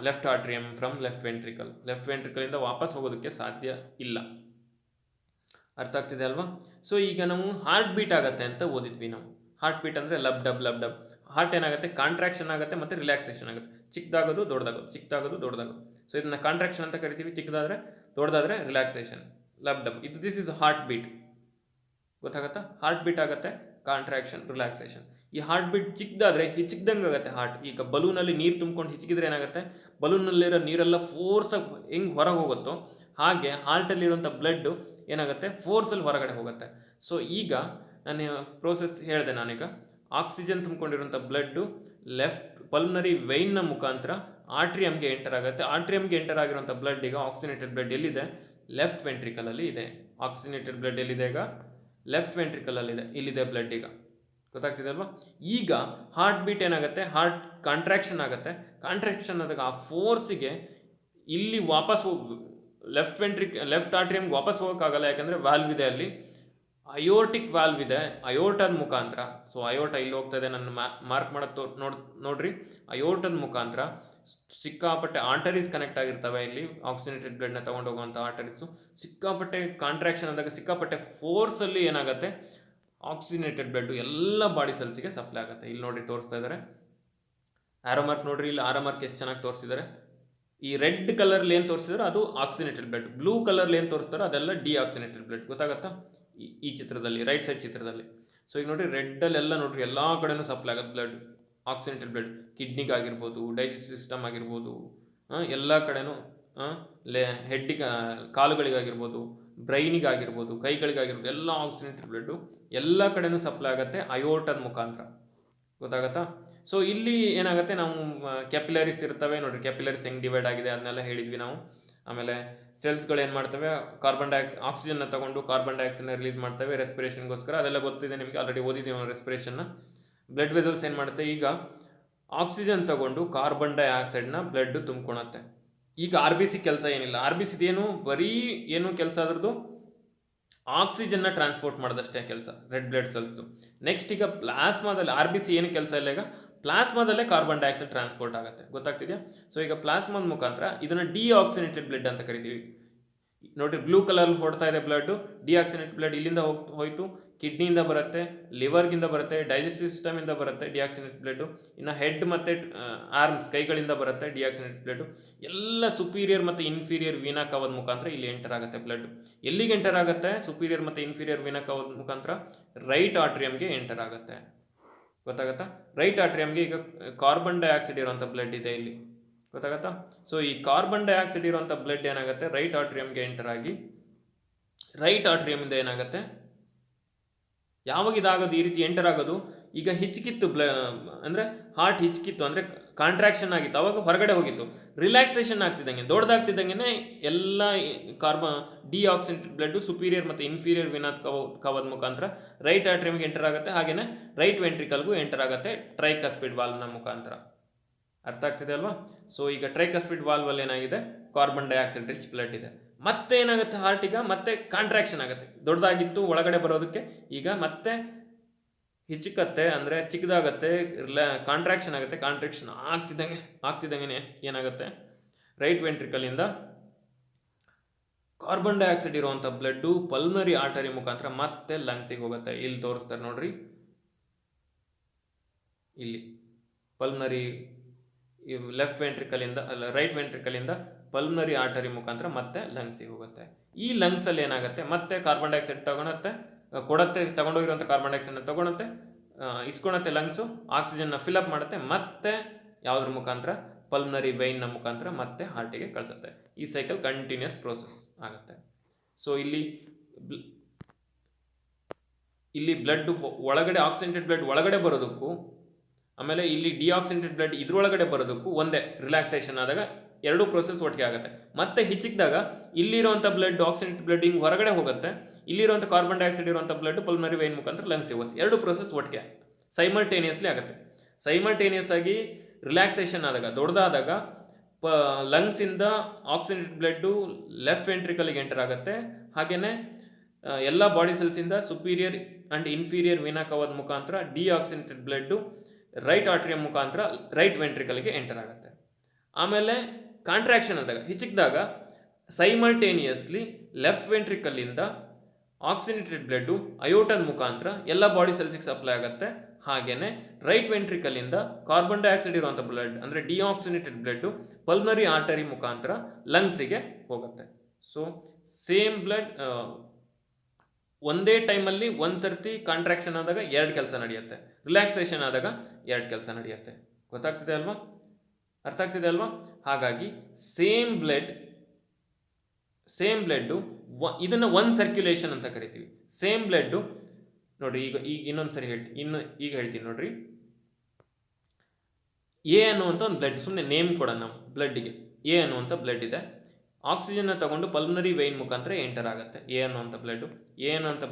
left atrium from left ventricle. Left ವೆಂಟ್ರಿಕಲಿಂದ ವಾಪಸ್ ಹೋಗೋದಕ್ಕೆ ಸಾಧ್ಯ ಇಲ್ಲ. ಅರ್ಥ ಆಗ್ತಿದೆ ಅಲ್ವಾ? ಸೊ ಈಗ ನಾವು ಹಾರ್ಟ್ ಬೀಟ್ ಆಗುತ್ತೆ ಅಂತ ಓದಿದ್ವಿ ನಾವು. ಹಾರ್ಟ್ ಬೀಟ್ ಅಂದರೆ ಲಬ್ ಡಬ್. ಹಾರ್ಟ್ ಏನಾಗುತ್ತೆ? ಕಾಂಟ್ರಾಕ್ಷನ್ ಆಗುತ್ತೆ ಮತ್ತು ರಿಲ್ಯಾಕ್ಸೇಷನ್ ಆಗುತ್ತೆ. ಚಿಕ್ಕದಾಗೋದು ದೊಡ್ಡದಾಗೋದು, ಚಿಕ್ಕದಾಗೋದು ದೊಡ್ಡದಾಗೋದು. ಸೊ ಇದನ್ನ ಕಾಂಟ್ರಾಕ್ಷನ್ ಅಂತ ಕರಿತೀವಿ. ಚಿಕ್ಕದಾದರೆ ದೊಡ್ಡದಾದರೆ relaxation. Lub dub. This is heart beat. ಗೊತ್ತಾಗತ್ತಾ? ಹಾರ್ಟ್ ಬೀಟ್ ಆಗುತ್ತೆ, ಕಾಂಟ್ರಾಕ್ಷನ್, ರಿಲ್ಯಾಕ್ಸೇಷನ್. ಈ ಹಾರ್ಟ್ ಬೀಟ್ ಚಿಕ್ಕದಾದರೆ ಚಿಕ್ಕದಂಗೆ ಆಗುತ್ತೆ ಹಾರ್ಟ್. ಈಗ ಬಲೂನಲ್ಲಿ ನೀರು ತುಂಬ್ಕೊಂಡು ಹಿಚ್ಕಿದ್ರೆ ಏನಾಗುತ್ತೆ? ಬಲೂನಲ್ಲಿರೋ ನೀರೆಲ್ಲ ಫೋರ್ಸಾಗಿ ಹೆಂಗೆ ಹೊರಗೆ ಹೋಗುತ್ತೋ ಹಾಗೆ ಹಾರ್ಟಲ್ಲಿರುವಂಥ ಬ್ಲಡ್ಡು ಏನಾಗುತ್ತೆ? ಫೋರ್ಸಲ್ಲಿ ಹೊರಗಡೆ ಹೋಗುತ್ತೆ. ಸೊ ಈಗ ನಾನು ಪ್ರೋಸೆಸ್ ಹೇಳಿದೆ ನಾನೀಗ. ಆಕ್ಸಿಜನ್ ತುಂಬಿಕೊಂಡಿರುವಂಥ ಬ್ಲಡ್ಡು ಲೆಫ್ಟ್ ಪಲ್ಮನರಿ ವೈನ್ನ ಮುಖಾಂತರ ಆಟ್ರಿಯಮ್ಗೆ ಎಂಟರ್ ಆಗುತ್ತೆ. ಆಟ್ರಿಯಮ್ಗೆ ಎಂಟರ್ ಆಗಿರುವಂಥ ಬ್ಲಡ್ ಈಗ ಆಕ್ಸಿಜನೇಟೆಡ್ ಬ್ಲಡ್ ಎಲ್ಲಿದೆ? ಲೆಫ್ಟ್ ವೆಂಟ್ರಿಕಲಲ್ಲಿ ಇದೆ. ಆಕ್ಸಿಜನೇಟೆಡ್ ಬ್ಲಡ್ ಎಲ್ಲಿದೆ ಈಗ? ಲೆಫ್ಟ್ ವೆಂಟ್ರಿಕಲಲ್ಲಿದೆ. ಇಲ್ಲಿದೆ ಬ್ಲಡ್ ಈಗ. ಗೊತ್ತಾಗ್ತಿದೆ ಅಲ್ವಾ? ಈಗ ಹಾರ್ಟ್ ಬೀಟ್ ಏನಾಗುತ್ತೆ? ಹಾರ್ಟ್ ಕಾಂಟ್ರಾಕ್ಷನ್ ಆಗುತ್ತೆ. ಕಾಂಟ್ರಾಕ್ಷನ್ ಆದಾಗ ಆ ಫೋರ್ಸಿಗೆ ಇಲ್ಲಿ ವಾಪಸ್ ಲೆಫ್ಟ್ ಆಟ್ರಿಯಮ್ಗೆ ವಾಪಸ್ ಹೋಗೋಕ್ಕಾಗಲ್ಲ, ಯಾಕಂದರೆ ವಾಲ್ವ್ ಇದೆ ಅಲ್ಲಿ. ಅಯೋರ್ಟಿಕ್ ವಾಲ್ವ್ ಇದೆ, ಅಯೋರ್ಟದ ಮುಖಾಂತರ. ಸೊ ಅಯೋರ್ಟ ಇಲ್ಲಿ ಹೋಗ್ತಾ ಇದೆ, ನನ್ನ ಮಾರ್ಕ್ ಮಾಡೋದು ನೋಡ್ರಿ. ಅಯೋರ್ಟದ ಮುಖಾಂತರ ಸಿಕ್ಕಾಪಟ್ಟೆ ಆರ್ಟರೀಸ್ ಕನೆಕ್ಟ್ ಆಗಿರ್ತವೆ ಇಲ್ಲಿ. ಆಕ್ಸಿಜನೇಟೆಡ್ ಬ್ಲಡ್ನ ತೊಗೊಂಡು ಹೋಗುವಂಥ ಆರ್ಟರೀಸು ಸಿಕ್ಕಾಪಟ್ಟೆ ಕಾಂಟ್ರಾಕ್ಷನ್ ಆದಾಗ ಸಿಕ್ಕಾಪಟ್ಟೆ ಫೋರ್ಸಲ್ಲಿ ಏನಾಗುತ್ತೆ, ಆಕ್ಸಿಜನೇಟೆಡ್ ಬ್ಲಡ್ ಎಲ್ಲ ಬಾಡಿ ಸೆಲ್ಸಿಗೆ ಸಪ್ಲೈ ಆಗುತ್ತೆ. ಇಲ್ಲಿ ನೋಡಿ ತೋರಿಸ್ತಾ ಇದ್ದಾರೆ ಆರೋ ಮಾರ್ಕ್ ನೋಡ್ರಿ. ಇಲ್ಲಿ ಆರೋ ಮಾರ್ಕ್ ಎಷ್ಟು ಚೆನ್ನಾಗಿ ತೋರಿಸಿದ್ದಾರೆ. ಈ ರೆಡ್ ಕಲರ್ಲಿ ಏನು ತೋರಿಸಿದ್ರೆ ಅದು ಆಕ್ಸಿಜನೇಟೆಡ್ ಬ್ಲಡ್, ಬ್ಲೂ ಕಲರ್ಲಿ ಏನು ತೋರಿಸ್ತಾರೋ ಅದೆಲ್ಲ ಡಿಆಕ್ಸಿಜನೇಟೆಡ್ ಬ್ಲಡ್. ಗೊತ್ತಾಗುತ್ತಾ ಈ ಚಿತ್ರದಲ್ಲಿ, ರೈಟ್ ಸೈಡ್ ಚಿತ್ರದಲ್ಲಿ. ಸೊ ಈಗ ನೋಡಿರಿ ರೆಡ್ಡಲ್ಲೆಲ್ಲ ನೋಡ್ರಿ ಎಲ್ಲ ಕಡೆನೂ ಸಪ್ಲೈ ಆಗುತ್ತೆ ಬ್ಲಡ್, ಆಕ್ಸಿಜನೇಟೆಡ್ ಬ್ಲಡ್. ಕಿಡ್ನಿಗಾಗಿರ್ಬೋದು, ಡೈಜೆಸ್ಟಿವ್ ಸಿಸ್ಟಮ್ ಆಗಿರ್ಬೋದು, ಎಲ್ಲ ಕಡೆನೂ ಹೆಡ್ಡಿಗೆ, ಕಾಲುಗಳಿಗಾಗಿರ್ಬೋದು, ಬ್ರೈನಿಗಾಗಿರ್ಬೋದು, ಕೈಗಳಿಗಾಗಿರ್ಬೋದು, ಎಲ್ಲ ಆಕ್ಸಿಜನೇಟೆಡ್ ಬ್ಲಡ್ಡು ಎಲ್ಲ ಕಡೆನೂ ಸಪ್ಲೈ ಆಗುತ್ತೆ ಅಯೋರ್ಟದ ಮುಖಾಂತರ. ಗೊತ್ತಾಗತ್ತಾ? ಸೊ ಇಲ್ಲಿ ಏನಾಗುತ್ತೆ, ನಾವು ಕ್ಯಾಪಿಲರೀಸ್ ಇರ್ತವೆ ನೋಡಿರಿ. ಕ್ಯಾಪಿಲರೀಸ್ ಹೆಂಗೆ ಡಿವೈಡ್ ಆಗಿದೆ ಅದನ್ನೆಲ್ಲ ಹೇಳಿದ್ವಿ ನಾವು. ಆಮೇಲೆ ಸೆಲ್ಸ್ಗಳು ಏನು ಮಾಡ್ತವೆ, ಆಕ್ಸಿಜನ್ನ ತಗೊಂಡು ಕಾರ್ಬನ್ ಡೈಆಕ್ಸೈಡ್ನ ರಿಲೀಸ್ ಮಾಡ್ತವೆ ರೆಸ್ಪಿರೇಷನ್ಗೋಸ್ಕರ. ಅದೆಲ್ಲ ಗೊತ್ತಿದೆ ನಿಮಗೆ, ಆಲ್ರೆಡಿ ಓದಿದ್ದೀವಿ ನಾವು ರೆಸ್ಪಿರೇಷನ್ನ. ಬ್ಲಡ್ ವೆಸಲ್ಸ್ ಏನು ಮಾಡುತ್ತೆ, ಈಗ ಆಕ್ಸಿಜನ್ ತಗೊಂಡು ಕಾರ್ಬನ್ ಡೈಆಕ್ಸೈಡ್ನ ಬ್ಲಡ್ ತುಂಬ್ಕೊಳತ್ತೆ. ಈಗ ಆರ್ ಬಿ ಸಿ ಕೆಲಸ ಏನಿಲ್ಲ. ಆರ್ ಬಿ ಸಿದೇನು ಬರೀ ಏನು ಕೆಲಸ ಅದ್ರದ್ದು, ಆಕ್ಸಿಜನ್ನ ಟ್ರಾನ್ಸ್ಪೋರ್ಟ್ ಮಾಡೋದಷ್ಟೇ ಕೆಲಸ ರೆಡ್ ಬ್ಲಡ್ ಸೆಲ್ಸ್ದು. ನೆಕ್ಸ್ಟ್ ಈಗ ಪ್ಲಾಸ್ಮಾದಲ್ಲಿ ಆರ್ ಬಿ ಸಿ ಏನು ಕೆಲಸ ಇಲ್ಲ, ಈಗ ಪ್ಲಾಸ್ಮಾದಲ್ಲೇ ಕಾರ್ಬನ್ ಡೈಆಕ್ಸೈಡ್ ಟ್ರಾನ್ಸ್ಪೋರ್ಟ್ ಆಗುತ್ತೆ. ಗೊತ್ತಾಗ್ತಿದೆಯಾ? ಸೊ ಈಗ ಪ್ಲಾಸ್ಮಾದ ಮುಖಾಂತರ ಇದನ್ನು ಡಿಆಕ್ಸಿನೇಟೆಡ್ ಬ್ಲಡ್ ಅಂತ ಕರಿತೀವಿ. ನೋಡಿ ಬ್ಲೂ ಕಲರ್ ಹೊಡ್ತಾ ಇದೆ ಬ್ಲಡ್, ಡಿಆಕ್ಸಿನೇಟೆಡ್ ಬ್ಲಡ್ ಇಲ್ಲಿಂದ ಹೋಯ್ತು, ಕಿಡ್ನಿಯಿಂದ ಬರುತ್ತೆ, ಲಿವರ್ಗಿಂದ ಬರುತ್ತೆ, ಡೈಜೆಸ್ಟಿವ್ ಸಿಸ್ಟಮಿಂದ ಬರುತ್ತೆ ಡಿಆಕ್ಸಿನೇಟೆಡ್ ಬ್ಲಡ್. ಇನ್ನು ಹೆಡ್ ಮತ್ತು ಆರ್ಮ್ಸ್, ಕೈಗಳಿಂದ ಬರುತ್ತೆ ಡಿಆಕ್ಸಿನೇಟೆಡ್ ಬ್ಲಡ್. ಎಲ್ಲ ಸುಪೀರಿಯರ್ ಮತ್ತು ಇನ್ಫೀರಿಯರ್ ವೀನಾ ಕವದ ಮುಖಾಂತರ ಇಲ್ಲಿ ಎಂಟರ್ ಆಗುತ್ತೆ ಬ್ಲಡ್. ಎಲ್ಲಿಗೆ ಎಂಟರ್ ಆಗುತ್ತೆ? ಸುಪೀರಿಯರ್ ಮತ್ತು ಇನ್ಫೀರಿಯರ್ ವೀನಾ ಕವದ ಮುಖಾಂತರ ರೈಟ್ ಆಟ್ರಿಯಮ್ಗೆ ಎಂಟರ್ ಆಗುತ್ತೆ. ಗೊತ್ತಾಗತ್ತಾ? ರೈಟ್ ಆಟ್ರಿಯಮ್ಗೆ ಈಗ ಕಾರ್ಬನ್ ಡೈಆಕ್ಸೈಡ್ ಇರುವಂಥ ಬ್ಲಡ್ ಇದೆ ಇಲ್ಲಿ. ಗೊತ್ತಾಗತ್ತಾ? ಸೊ ಈ ಕಾರ್ಬನ್ ಡೈಆಕ್ಸೈಡ್ ಇರುವಂಥ ಬ್ಲಡ್ ಏನಾಗುತ್ತೆ, ರೈಟ್ ಆಟ್ರಿಯಮ್ಗೆ ಎಂಟರ್ ಆಗಿ ರೈಟ್ ಆಟ್ರಿಯಮಿಂದ ಏನಾಗುತ್ತೆ, ಯಾವಾಗ ಇದಾಗೋದು, ಈ ರೀತಿ ಎಂಟರ್ ಆಗೋದು, ಈಗ ಹಿಚ್ಕಿತ್ತು ಅಂದರೆ ಹಾರ್ಟ್ ಹಿಚ್ಕಿತ್ತು ಅಂದರೆ ಕಾಂಟ್ರಾಕ್ಷನ್ ಆಗಿತ್ತು, ಅವಾಗ ಹೊರಗಡೆ ಹೋಗಿತ್ತು. ರಿಲ್ಯಾಕ್ಸೇಷನ್ ಆಗ್ತಿದ್ದಂಗೆ, ದೊಡ್ಡದಾಗ್ತಿದ್ದಂಗೆ ಎಲ್ಲ ಡಿಆಕ್ಸಿನೇಟೆಡ್ ಬ್ಲಡ್ ಸುಪೀರಿಯರ್ ಮತ್ತು ಇನ್ಫೀರಿಯರ್ ವಿನಾತ್ ಕವದ ಮುಖಾಂತರ ರೈಟ್ ಆಟ್ರಿಯಮ್ಗೆ ಎಂಟರ್ ಆಗುತ್ತೆ. ಹಾಗೆಯೇ ರೈಟ್ ವೆಂಟ್ರಿಕಲ್ಗೂ ಎಂಟರ್ ಆಗುತ್ತೆ ಟ್ರೈಕಸ್ಪಿಡ್ ವಾಲ್ವ್ನ ಮುಖಾಂತರ. ಅರ್ಥ ಆಗ್ತಿದೆ ಅಲ್ವಾ? ಸೊ ಈಗ ಟ್ರೈಕಸ್ಪಿಡ್ ವಾಲ್ವಲ್ಲಿ ಏನಾಗಿದೆ, ಕಾರ್ಬನ್ ಡೈಆಕ್ಸೈಡ್ ರಿಚ್ ಬ್ಲಡ್ ಇದೆ. ಮತ್ತೆ ಏನಾಗುತ್ತೆ, ಹಾರ್ಟಿಗೆ ಮತ್ತೆ ಕಾಂಟ್ರಾಕ್ಷನ್ ಆಗುತ್ತೆ. ದೊಡ್ಡದಾಗಿತ್ತು ಒಳಗಡೆ ಬರೋದಕ್ಕೆ, ಈಗ ಮತ್ತೆ ಹಿಚ್ಚುಕತ್ತೆ ಅಂದರೆ ಚಿಕ್ಕದಾಗತ್ತೆ, ಕಾಂಟ್ರಾಕ್ಷನ್ ಆಗುತ್ತೆ. ಕಾಂಟ್ರಾಕ್ಷನ್ ಆಗ್ತಿದ್ದಂಗೆ ಏನಾಗುತ್ತೆ, ರೈಟ್ ವೆಂಟ್ರಿಕಲಿಂದ ಕಾರ್ಬನ್ ಡೈಆಕ್ಸೈಡ್ ಇರುವಂಥ ಬ್ಲಡ್ಡು ಪಲ್ಮನರಿ ಆರ್ಟರಿ ಮುಖಾಂತರ ಮತ್ತೆ ಲಂಗ್ಸಿಗೆ ಹೋಗುತ್ತೆ. ಇಲ್ಲಿ ತೋರಿಸ್ತಾರೆ ನೋಡ್ರಿ, ಇಲ್ಲಿ ಪಲ್ಮನರಿ ಲೆಫ್ಟ್ ವೆಂಟ್ರಿಕಲಿಂದ ಅಲ್ಲ ರೈಟ್ ವೆಂಟ್ರಿಕಲಿಂದ ಪಲ್ಮನರಿ ಆರ್ಟರಿ ಮುಖಾಂತರ ಮತ್ತೆ ಲಂಗ್ಸಿಗೆ ಹೋಗುತ್ತೆ. ಈ ಲಂಗ್ಸಲ್ಲಿ ಏನಾಗುತ್ತೆ, ಮತ್ತೆ ಕಾರ್ಬನ್ ಡೈಆಕ್ಸೈಡ್ ಕೊಡತ್ತೆ, ತಗೊಂಡೋಗಿರುವಂಥ ಕಾರ್ಬನ್ ಡೈಆಕ್ಸೈಡ್ನ ತಗೊಳುತ್ತೆ, ಇಸ್ಕೊಳತ್ತೆ ಲಂಗ್ಸು, ಆಕ್ಸಿಜನ್ನ ಫಿಲಪ್ ಮಾಡುತ್ತೆ, ಮತ್ತೆ ಯಾವುದ್ರ ಮುಖಾಂತರ, ಪಲ್ಮನರಿ ವೈನ್ನ ಮುಖಾಂತರ ಮತ್ತೆ ಹಾರ್ಟಿಗೆ ಕಳಿಸುತ್ತೆ. ಈ ಸೈಕಲ್ ಕಂಟಿನ್ಯೂಸ್ ಪ್ರೋಸೆಸ್ ಆಗುತ್ತೆ. ಸೊ ಇಲ್ಲಿ ಬ್ಲಡ್ ಒಳಗಡೆ, ಆಕ್ಸಿಜನೇಟೆಡ್ ಬ್ಲಡ್ ಒಳಗಡೆ ಬರೋದಕ್ಕೂ, ಆಮೇಲೆ ಇಲ್ಲಿ ಡಿಆಕ್ಸಿನೇಟೆಡ್ ಬ್ಲಡ್ ಇದ್ರೊಳಗಡೆ ಬರೋದಕ್ಕೂ ಒಂದೇ, ರಿಲ್ಯಾಕ್ಸೇಷನ್ ಆದಾಗ ಎರಡೂ ಪ್ರೋಸೆಸ್ ಒಟ್ಟಿಗೆ ಆಗುತ್ತೆ. ಮತ್ತೆ ಹಿಚ್ಚಿಕ್ಕಿದಾಗ ಇಲ್ಲಿರುವಂಥ ಬ್ಲಡ್, ಆಕ್ಸಿಜನೇಟೆಡ್ ಬ್ಲಡ್ ಹಿಂಗೆ ಹೊರಗಡೆ ಹೋಗುತ್ತೆ, ಇಲ್ಲಿರುವಂಥ ಕಾರ್ಬನ್ ಡೈಆಕ್ಸೈಡ್ ಇರುವಂಥ ಬ್ಲಡ್ ಪಲ್ಮನರಿ ವೈನ್ ಮುಖಾಂತರ ಲಂಗ್ಸ್ ಹೋಗುತ್ತೆ. ಎರಡು ಪ್ರೋಸೆಸ್ ಒಟ್ಟಿಗೆ ಸೈಮಲ್ಟೇನಿಯಸ್ಲಿ ಆಗುತ್ತೆ. ಸೈಮಲ್ಟೇನಿಯಸ್ ಆಗಿ ರಿಲ್ಯಾಕ್ಸೇಷನ್ ಆದಾಗ, ದೊಡ್ಡದಾದಾಗ ಲಂಗ್ಸಿಂದ ಆಕ್ಸಿಜನೇಟೆಡ್ ಬ್ಲಡ್ಡು ಲೆಫ್ಟ್ ವೆಂಟ್ರಿಕಲಿಗೆ ಎಂಟರ್ ಆಗುತ್ತೆ. ಹಾಗೆಯೇ ಎಲ್ಲ ಬಾಡಿ ಸೆಲ್ಸಿಂದ ಸುಪೀರಿಯರ್ ಆ್ಯಂಡ್ ಇನ್ಫೀರಿಯರ್ ವೀನಾ ಕವದ ಮುಖಾಂತರ ಡಿಆಕ್ಸಿನೇಟೆಡ್ ಬ್ಲಡ್ಡು ರೈಟ್ ಆಟ್ರಿಯಮ್ ಮುಖಾಂತರ ರೈಟ್ ವೆಂಟ್ರಿಕಲ್ಗೆ ಎಂಟರ್ ಆಗುತ್ತೆ. ಆಮೇಲೆ ಕಾಂಟ್ರಾಕ್ಷನ್ ಆದಾಗ, ಹಿಚ್ಚಿಕ್ಕಿದಾಗ ಸೈಮಲ್ಟೇನಿಯಸ್ಲಿ ಲೆಫ್ಟ್ ವೆಂಟ್ರಿಕಲ್ಲಿಂದ ಆಕ್ಸಿನೇಟೆಡ್ ಬ್ಲಡ್ಡು ಅಯೋಟದ ಮುಖಾಂತರ ಎಲ್ಲ ಬಾಡಿ ಸೆಲ್ಸಿಗೆ ಸಪ್ಲೈ ಆಗುತ್ತೆ. ಹಾಗೆಯೇ ರೈಟ್ ವೆಂಟ್ರಿಕಲ್ಲಿಂದ ಕಾರ್ಬನ್ ಡೈಆಕ್ಸೈಡ್ ಇರುವಂಥ ಬ್ಲಡ್ ಅಂದರೆ ಡಿಆಕ್ಸಿನೇಟೆಡ್ ಬ್ಲಡ್ಡು ಪಲ್ಮನರಿ ಆರ್ಟರಿ ಮುಖಾಂತರ ಲಂಗ್ಸಿಗೆ ಹೋಗುತ್ತೆ. ಸೊ ಸೇಮ್ ಬ್ಲಡ್ ಒಂದೇ ಟೈಮಲ್ಲಿ ಒಂದು ಸರ್ತಿ ಕಾಂಟ್ರಾಕ್ಷನ್ ಆದಾಗ ಎರಡು ಕೆಲಸ ನಡೆಯುತ್ತೆ, ರಿಲ್ಯಾಕ್ಸೇಷನ್ ಆದಾಗ ಎರಡು ಕೆಲಸ ನಡೆಯುತ್ತೆ. ಗೊತ್ತಾಗ್ತಿದೆ ಅಲ್ವಾ? ಅರ್ಥ ಆಗ್ತಿದೆ ಅಲ್ವಾ? ಹಾಗಾಗಿ ಸೇಮ್ ಬ್ಲಡ್ಡು ಇದನ್ನು ಒನ್ ಸರ್ಕ್ಯುಲೇಷನ್ ಅಂತ ಕರಿತೀವಿ. ಸೇಮ್ ಬ್ಲಡ್ಡು ನೋಡ್ರಿ, ಈಗ ಇನ್ನೊಂದು ಸರಿ ಈಗ ಹೇಳ್ತೀನಿ ನೋಡ್ರಿ. ಎ ಅನ್ನುವಂಥ ಒಂದು ಬ್ಲಡ್, ಸುಮ್ಮನೆ ನೇಮ್ ಕೊಡೋಣ ನಾವು ಬ್ಲಡ್ಡಿಗೆ. ಎ ಅನ್ನುವಂಥ ಬ್ಲಡ್ ಇದೆ, ಆಕ್ಸಿಜನ್ನ ತಗೊಂಡು ಪಲ್ಮನರಿ ವೈನ್ ಮುಖಾಂತರ ಎಂಟರ್ ಆಗುತ್ತೆ. ಎ ಅನ್ನುವಂಥ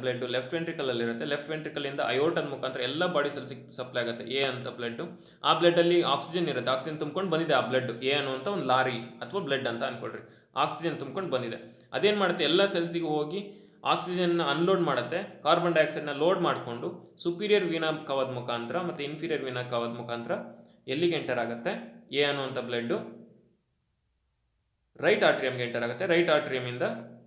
ಬ್ಲಡ್ಡು ಲೆಫ್ಟ್ ವೆಂಟ್ರಿಕಲಲ್ಲಿರುತ್ತೆ. ಲೆಫ್ಟ್ ವೆಂಟ್ರಿಕಲಿಂದ ಅಯೋಟದ ಮುಖಾಂತರ ಎಲ್ಲ ಬಾಡಿ ಸೆಲ್ಸಿಗೆ ಸಪ್ಲೈ ಆಗುತ್ತೆ ಎ ಅಂತ ಬ್ಲಡ್ಡು. ಆ ಬ್ಲಡ್ಡಲ್ಲಿ ಆಕ್ಸಿಜನ್ ಇರುತ್ತೆ, ಆಕ್ಸಿಜನ್ ತುಂಬ್ಕೊಂಡು ಬಂದಿದೆ ಆ ಬ್ಲಡ್, ಎ ಅನ್ನುವಂಥ ಒಂದು ಲಾರಿ ಅಥವಾ ಬ್ಲಡ್ ಅಂತ ಅನ್ಕೊಳ್ರಿ. ಆಕ್ಸಿಜನ್ ತುಂಬ್ಕೊಂಡು ಬಂದಿದೆ. ಅದೇನು ಮಾಡುತ್ತೆ, ಎಲ್ಲ ಸೆಲ್ಸಿಗೆ ಹೋಗಿ ಆಕ್ಸಿಜನ್ನ ಅನ್ಲೋಡ್ ಮಾಡುತ್ತೆ, ಕಾರ್ಬನ್ ಡೈಆಕ್ಸೈಡ್ನ ಲೋಡ್ ಮಾಡಿಕೊಂಡು ಸುಪೀರಿಯರ್ ವೀನಾ ಕವದ ಮುಖಾಂತರ ಮತ್ತು ಇನ್ಫೀರಿಯರ್ ವೀನಾ ಕವದ ಮುಖಾಂತರ ಎಲ್ಲಿಗೆ ಎಂಟರ್ ಆಗುತ್ತೆ, ಎ ಅನ್ನುವಂಥ ಬ್ಲಡ್ಡು ರೈಟ್ ಆಟ್ರಿಯಮ್ಗೆ ಎಂಟರ್ ಆಗುತ್ತೆ. ರೈಟ್ ಆಟ್ರಿಯಮಿಂದ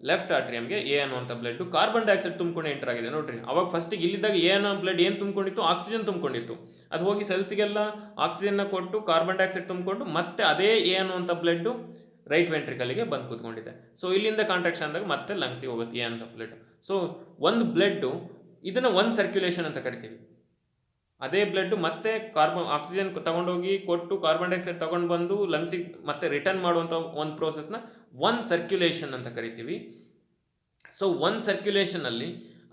ಲೆಫ್ಟ್ ಆಟ್ರಿಯಮ್ಗೆ ಎ ಅನ್ನುವಂಥ ಬ್ಲಡ್ ಕಾರ್ಬನ್ ಡೈಆಕ್ಸೈಡ್ ತುಂಬಿಕೊಂಡು ಎಂಟರ್ ಆಗಿದೆ. ನೋಡ್ರಿ, ಅವಾಗ ಫಸ್ಟಿಗೆ ಇಲ್ಲಿದ್ದಾಗ ಎ ಅನ್ನೋ ಬ್ಲಡ್ ಏನು ತುಂಬಿಕೊಂಡಿತ್ತು, ಆಕ್ಸಿಜನ್ ತುಂಬಿಕೊಂಡಿತ್ತು. ಅದು ಹೋಗಿ ಸೆಲ್ಸಿಗೆಲ್ಲ ಆಕ್ಸಿಜನ್ನ ಕೊಟ್ಟು ಕಾರ್ಬನ್ ಡೈಆಕ್ಸೈಡ್ ತುಂಬಿಕೊಂಡು ಮತ್ತೆ ಅದೇ ಎ ಅನ್ನುವಂಥ ಬ್ಲಡ್ ರೈಟ್ ವೆಂಟ್ರಿಕಲ್ಗೆ ಬಂದು ಕೂತ್ಕೊಂಡಿದೆ. ಸೊ ಇಲ್ಲಿಂದ ಕಾಂಟ್ರಾಕ್ಷನ್ ಅಂದಾಗ ಮತ್ತೆ ಲಂಗ್ಸಿಗೆ ಹೋಗುತ್ತೆ ಎ ಅನ್ನೋ ಬ್ಲಡ್. ಸೊ ಒಂದು ಬ್ಲಡ್ಡು ಇದನ್ನು ಒಂದು ಸರ್ಕ್ಯುಲೇಷನ್ ಅಂತ ಕರಿತೀವಿ. ಅದೇ ಬ್ಲಡ್ ಮತ್ತೆ ಆಕ್ಸಿಜನ್ ತಗೊಂಡೋಗಿ ಕೊಟ್ಟು ಕಾರ್ಬನ್ ಡೈಆಕ್ಸೈಡ್ ತಗೊಂಡು ಬಂದು ಲಂಗ್ಸಿಗೆ ಮತ್ತೆ ರಿಟರ್ನ್ ಮಾಡುವಂಥ ಒಂದು ಪ್ರೋಸೆಸ್ನ ಒನ್ ಸರ್ಕ್ಯುಲೇಷನ್ ಅಂತ ಕರಿತೀವಿ. ಸೊ ಒನ್ ಸರ್ಕ್ಯುಲೇಷನಲ್ಲಿ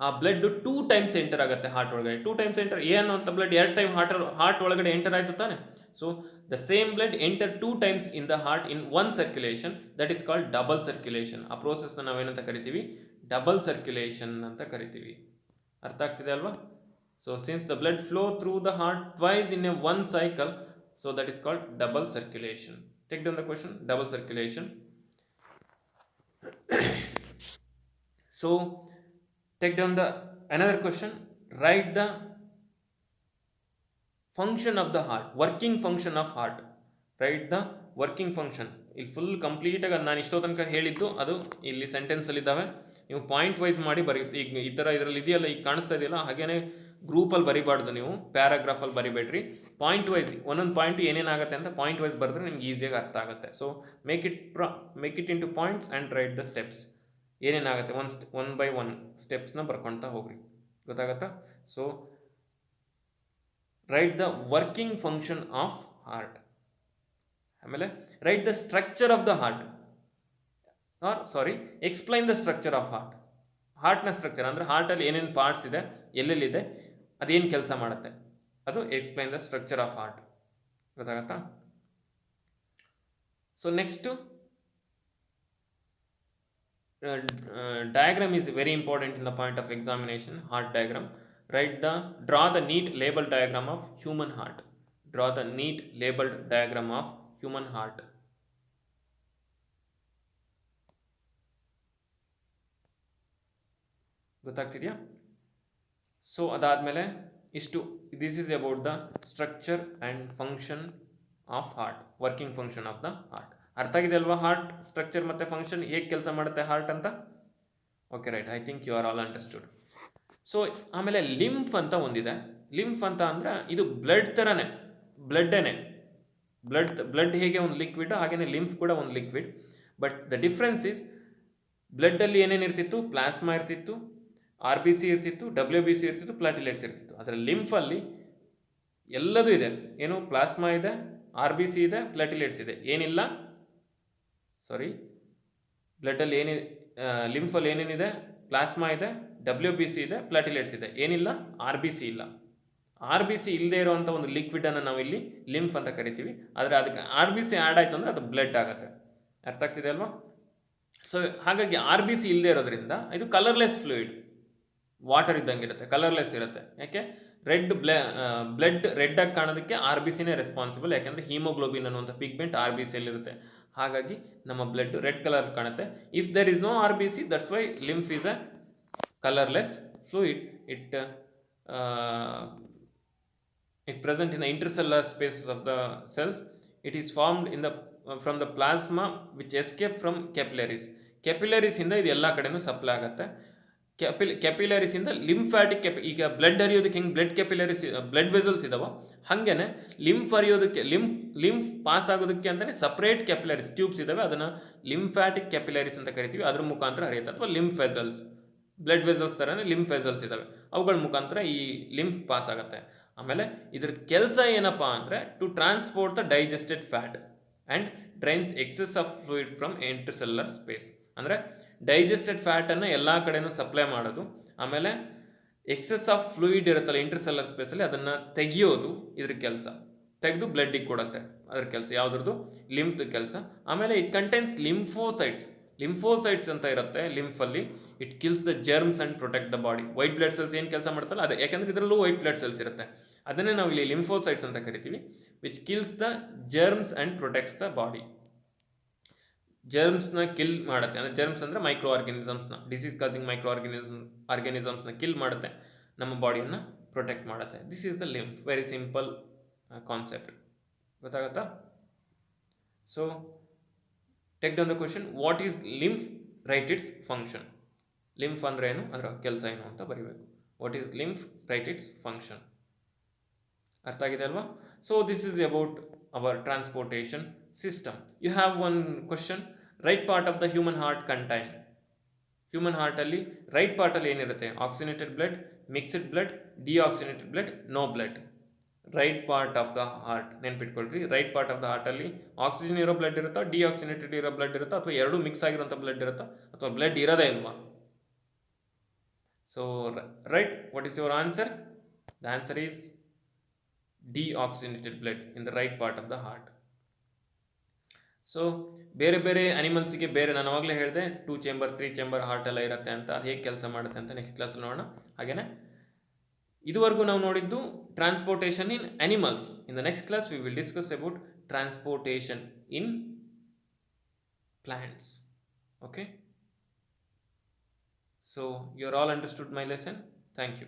ಆ ಬ್ಲಡ್ 2 ಟೈಮ್ಸ್ ಎಂಟರ್ ಆಗುತ್ತೆ ಹಾರ್ಟ್ ಒಳಗಡೆ. 2 ಟೈಮ್ಸ್ ಎಂಟರ್, ಎ ಅನ್ನೋಂಥ ಬ್ಲಡ್ 2 ಟೈಮ್ ಹಾರ್ಟ್ ಒಳಗಡೆ ಎಂಟರ್ ಆಯಿತು ತಾನೆ. So the same blood enter 2 times in the heart in one circulation, that is called double circulation. ಆ ಪ್ರೋಸೆಸ್ನ ನಾವೇನಂತ ಕರಿತೀವಿ, ಡಬಲ್ ಸರ್ಕ್ಯುಲೇಷನ್ ಅಂತ ಕರಿತೀವಿ. ಅರ್ಥ ಆಗ್ತಿದೆ ಅಲ್ವಾ? So since the blood flow through the heart twice in a one cycle, so that is called double circulation. Take down the question, double circulation. So take down the another question, write the function of the heart, working function of heart. Write the working function. ಇಲ್ಲಿ full ಕಂಪ್ಲೀಟಾಗಿ ನಾನು ಇಷ್ಟೋ ತನಕ ಹೇಳಿದ್ದು ಅದು ಇಲ್ಲಿ ಸೆಂಟೆನ್ಸಲ್ಲಿ ಇದ್ದಾವೆ. ನೀವು ಪಾಯಿಂಟ್ ವೈಸ್ ಮಾಡಿ ಬರೀತೀವಿ. ಈಗ ಈ ಥರ ಇದರಲ್ಲಿ ಇದೆಯಲ್ಲ, ಈಗ ಕಾಣಿಸ್ತಾ ಇದೆಯಲ್ಲ, ಹಾಗೇನೆ ಗ್ರೂಪಲ್ಲಿ ಬರಿಬಾರ್ದು, ನೀವು ಪ್ಯಾರಾಗ್ರಾಫಲ್ಲಿ ಬರಿಬೇಡ್ರಿ. ಪಾಯಿಂಟ್ ವೈಸ್ ಒಂದೊಂದು ಪಾಯಿಂಟ್ ಏನೇನಾಗುತ್ತೆ ಅಂತ ಪಾಯಿಂಟ್ ವೈಸ್ ಬರೆದ್ರೆ ನಿಮ್ಗೆ ಈಸಿಯಾಗಿ ಅರ್ಥ ಆಗುತ್ತೆ. So make it into points and write the steps. ಏನೇನಾಗುತ್ತೆ ಒನ್ ಬೈ ಒನ್ ಸ್ಟೆಪ್ಸ್ನ ಬರ್ಕೊಳ್ತಾ ಹೋಗ್ರಿ, ಗೊತ್ತಾಗತ್ತಾ? So write the working function of heart. ಆಮೇಲೆ write the structure of the heart, explain the structure of heart. ಹಾರ್ಟ್ನ ಸ್ಟ್ರಕ್ಚರ್ ಅಂದರೆ ಹಾರ್ಟಲ್ಲಿ ಏನೇನು ಪಾರ್ಟ್ಸ್ ಇದೆ, ಎಲ್ಲೆಲ್ಲಿದೆ, ಅದೇನು ಕೆಲಸ ಮಾಡುತ್ತೆ, ಅದು explain the structure of heart. ಗೊತ್ತಾಗತ್ತಾ? So next diagram is very important in the point of examination. Heart diagram. Draw the neat labeled diagram of human heart. Draw the neat labeled diagram of human heart. ಗೊತ್ತಾಗ್ತಿದೆಯಾ? So ಅದಾದಮೇಲೆ ಇಷ್ಟು, this is about the structure and function of heart, working function of the heart. ಅರ್ಥ ಆಗಿದೆ ಅಲ್ವಾ? Heart structure ಮತ್ತು function ಹೇಗೆ ಕೆಲಸ ಮಾಡುತ್ತೆ ಹಾರ್ಟ್ ಅಂತ. Okay, right. I think you are all understood. So ಆಮೇಲೆ ಲಿಂಫ್ ಅಂತ ಒಂದಿದೆ. ಲಿಂಫ್ ಅಂತ ಅಂದರೆ ಇದು ಬ್ಲಡ್ ಥರನೇ, ಬ್ಲಡ್ಡೇನೆ. ಬ್ಲಡ್ ಹೇಗೆ ಒಂದು ಲಿಕ್ವಿಡ್, ಹಾಗೆಯೇ ಲಿಂಫ್ ಕೂಡ ಒಂದು liquid. But the difference is, ಬ್ಲಡ್ಡಲ್ಲಿ ಏನೇನು ಇರ್ತಿತ್ತು, ಪ್ಲಾಸ್ಮಾ ಇರ್ತಿತ್ತು, RBC ಇರ್ತಿತ್ತು, WBC ಇರ್ತಿತ್ತು, ಪ್ಲಾಟಿಲೇಟ್ಸ್ ಇರ್ತಿತ್ತು. ಅದರ ಲಿಂಫಲ್ಲಿ ಎಲ್ಲದೂ ಇದೆ. ಏನು, ಪ್ಲಾಸ್ಮಾ ಇದೆ, RBC ಇದೆ, ಪ್ಲಾಟಿಲೇಟ್ಸ್ ಇದೆ. ಏನಿಲ್ಲ, ಬ್ಲಡ್ಡಲ್ಲಿ ಲಿಂಫಲ್ಲಿ ಏನೇನಿದೆ, ಪ್ಲಾಸ್ಮಾ ಇದೆ, WBC ಇದೆ, ಪ್ಲಾಟಿಲೇಟ್ಸ್ ಇದೆ. ಏನಿಲ್ಲ, RBC ಇಲ್ಲ. RBC ಇಲ್ಲದೆ ಇರೋವಂಥ ಒಂದು ಲಿಕ್ವಿಡನ್ನು ನಾವಿಲ್ಲಿ ಲಿಂಫ್ ಅಂತ ಕರಿತೀವಿ. ಆದರೆ ಅದಕ್ಕೆ RBC ಆ್ಯಡ್ ಆಯಿತು ಅಂದರೆ ಅದು ಬ್ಲಡ್ ಆಗುತ್ತೆ. ಅರ್ಥ ಆಗ್ತಿದೆ ಅಲ್ವಾ? ಸೊ ಹಾಗಾಗಿ RBC ಇಲ್ಲದೆ ಇರೋದ್ರಿಂದ ಇದು ಕಲರ್ಲೆಸ್ ಫ್ಲೂಯಿಡ್, ವಾಟರ್ ಇದ್ದಂಗೆ ಇರುತ್ತೆ, ಕಲರ್ಲೆಸ್ ಇರುತ್ತೆ. ಯಾಕೆ? ಬ್ಲಡ್ ರೆಡ್ ಆಗಿ ಕಾಣೋದಕ್ಕೆ RBCನೇ ರೆಸ್ಪಾನ್ಸಿಬಲ್. ಯಾಕೆಂದರೆ ಹೀಮೋಗ್ಲೋಬಿನ್ ಅನ್ನುವಂಥ ಪಿಗ್ಮೆಂಟ್ RBCಯಲ್ಲಿರುತ್ತೆ. ಹಾಗಾಗಿ ನಮ್ಮ ಬ್ಲಡ್ ರೆಡ್ ಕಲರ್ ಕಾಣುತ್ತೆ. If there is no RBC, that's why lymph is a colourless fluid. It present in the intercellular spaces of the cells. It is formed from the plasma which escape from capillaries. Capillaries ಇಂದ ಇದು ಎಲ್ಲ ಕಡೆನೂ supply ಆಗುತ್ತೆ. Capillaries ಇಂದ lymphatic ಈಗ blood ಹರಿಯೋದಕ್ಕೆ ಹೆಂಗೆ blood capillaries, blood vessels ಇದಾವ, ಹಾಗೇನೆ ಲಿಂಫ್ ಹರಿಯೋದಕ್ಕೆ, ಲಿಂಫ್ ಪಾಸ್ ಆಗೋದಕ್ಕೆ ಅಂತಲೇ ಸಪ್ರೇಟ್ ಕ್ಯಾಪಿಲರೀಸ್ ಟ್ಯೂಬ್ಸ್ ಇದಾವೆ. ಅದನ್ನು ಲಿಂಫ್ಯಾಟಿಕ್ ಕ್ಯಾಪಿಲರೀಸ್ ಅಂತ ಕರಿತೀವಿ. ಅದ್ರ ಮುಖಾಂತರ ಹರಿಯುತ್ತೆ. ಅಥವಾ ಲಿಂಫ್ ವೆಸಲ್ಸ್, ಬ್ಲಡ್ ವೆಸಲ್ಸ್ ಥರನೇ ಲಿಂಫ್ ವೆಸಲ್ಸ್ ಇದಾವೆ, ಅವುಗಳ ಮುಖಾಂತರ ಈ ಲಿಂಫ್ ಪಾಸ್ ಆಗುತ್ತೆ. ಆಮೇಲೆ ಇದ್ರದ್ದು ಕೆಲಸ ಏನಪ್ಪ ಅಂದರೆ, to transport the digested fat and drains excess of fluid from intercellular space. ಅಂದರೆ ಡೈಜೆಸ್ಟೆಡ್ ಫ್ಯಾಟನ್ನು ಎಲ್ಲ ಕಡೆನೂ ಸಪ್ಲೈ ಮಾಡೋದು, ಆಮೇಲೆ ಎಕ್ಸೆಸ್ ಆಫ್ ಫ್ಲೂಯಿಡ್ ಇರುತ್ತಲ್ಲ ಇಂಟರ್ಸೆಲ್ಯುಲರ್ ಸ್ಪೇಸಲ್ಲಿ, ಅದನ್ನು ತೆಗಿಯೋದು ಇದ್ರ ಕೆಲಸ. ತೆಗೆದು ಬ್ಲಡ್ಡಿಗೆ ಕೊಡುತ್ತೆ, ಅದ್ರ ಕೆಲಸ ಯಾವುದ್ರದ್ದು, ಲಿಂಫ್ದು ಕೆಲಸ. ಆಮೇಲೆ ಇಟ್ ಕಂಟೈನ್ಸ್ ಲಿಂಫೋಸೈಟ್ಸ್ ಅಂತ ಇರುತ್ತೆ ಲಿಂಫಲ್ಲಿ. It kills the germs and protect the body. White blood cells ಏನು ಕೆಲಸ ಮಾಡ್ತಲ್ಲ ಅದೇ, ಯಾಕೆಂದರೆ ಇದರಲ್ಲೂ ವೈಟ್ ಬ್ಲಡ್ ಸೆಲ್ಸ್ ಇರುತ್ತೆ. ಅದನ್ನೇ ನಾವು ಇಲ್ಲಿ ಲಿಂಫೋಸೈಟ್ಸ್ ಅಂತ ಕರಿತೀವಿ. Which kills the germs and protects the body. ಜರ್ಮ್ಸ್ನ ಕಿಲ್ ಮಾಡುತ್ತೆ. ಅಂದರೆ ಜರ್ಮ್ಸ್ ಅಂದರೆ ಮೈಕ್ರೋ ಆರ್ಗ್ಯಾನಿಸಮ್ಸ್ನ, ಡಿಸೀಸ್ ಕಾಸಿಂಗ್ ಮೈಕ್ರೋ ಆರ್ಗ್ಯಾನಿಸಮ್ಸ್ನ ಕಿಲ್ ಮಾಡುತ್ತೆ, ನಮ್ಮ ಬಾಡಿಯನ್ನು ಪ್ರೊಟೆಕ್ಟ್ ಮಾಡುತ್ತೆ. This is the lymph. Very simple concept. ಗೊತ್ತಾಗುತ್ತಾ? So take down the question. What is lymph? Write its function. Lymph ಅಂದರೆ ಏನು, ಅದರ ಕೆಲಸ ಏನು ಅಂತ ಬರೀಬೇಕು. What is lymph? Write its function. ಅರ್ಥ ಆಗಿದೆ ಅಲ್ವಾ? So this is about hour transportation system. You have one question. Right part of the human heart contain. Human ಹಾರ್ಟಲ್ಲಿ ರೈಟ್ ಪಾರ್ಟಲ್ಲಿ ಏನಿರುತ್ತೆ? Oxygenated blood, mixed blood, deoxygenated blood, no blood. Right part of the heart ನೆನ್ಪಿಟ್ಕೊಳ್ರಿ. Right part of the ಹಾರ್ಟಲ್ಲಿ oxygen ಇರೋ blood ಇರುತ್ತಾ, deoxygenated ಇರೋ blood ಇರುತ್ತಾ, ಅಥವಾ ಎರಡೂ ಮಿಕ್ಸ್ ಆಗಿರೋಂಥ ಬ್ಲಡ್ ಇರುತ್ತಾ, ಅಥವಾ ಬ್ಲಡ್ ಇರೋದೇ ಇಲ್ವಾ? So right, what is your answer? The answer is deoxygenated blood in the right part of the heart. So ಬೇರೆ ಬೇರೆ ಅನಿಮಲ್ಸಿಗೆ ಬೇರೆ, ನಾನು ಅವಾಗಲೇ ಹೇಳಿದೆ 2 ಚೇಂಬರ್ 3 ಚೇಂಬರ್ ಹಾರ್ಟ್ ಎಲ್ಲ ಇರುತ್ತೆ ಅಂತ. ಅದು ಹೇಗೆ ಕೆಲಸ ಮಾಡುತ್ತೆ ಅಂತ ನೆಕ್ಸ್ಟ್ ಕ್ಲಾಸಲ್ಲಿ ನೋಡೋಣ. ಹಾಗೆಯೇ ಇದುವರೆಗೂ ನಾವು ನೋಡಿದ್ದು transportation in animals. In the next class we will discuss about transportation in plants. Okay, so you are all understood my lesson. Thank you.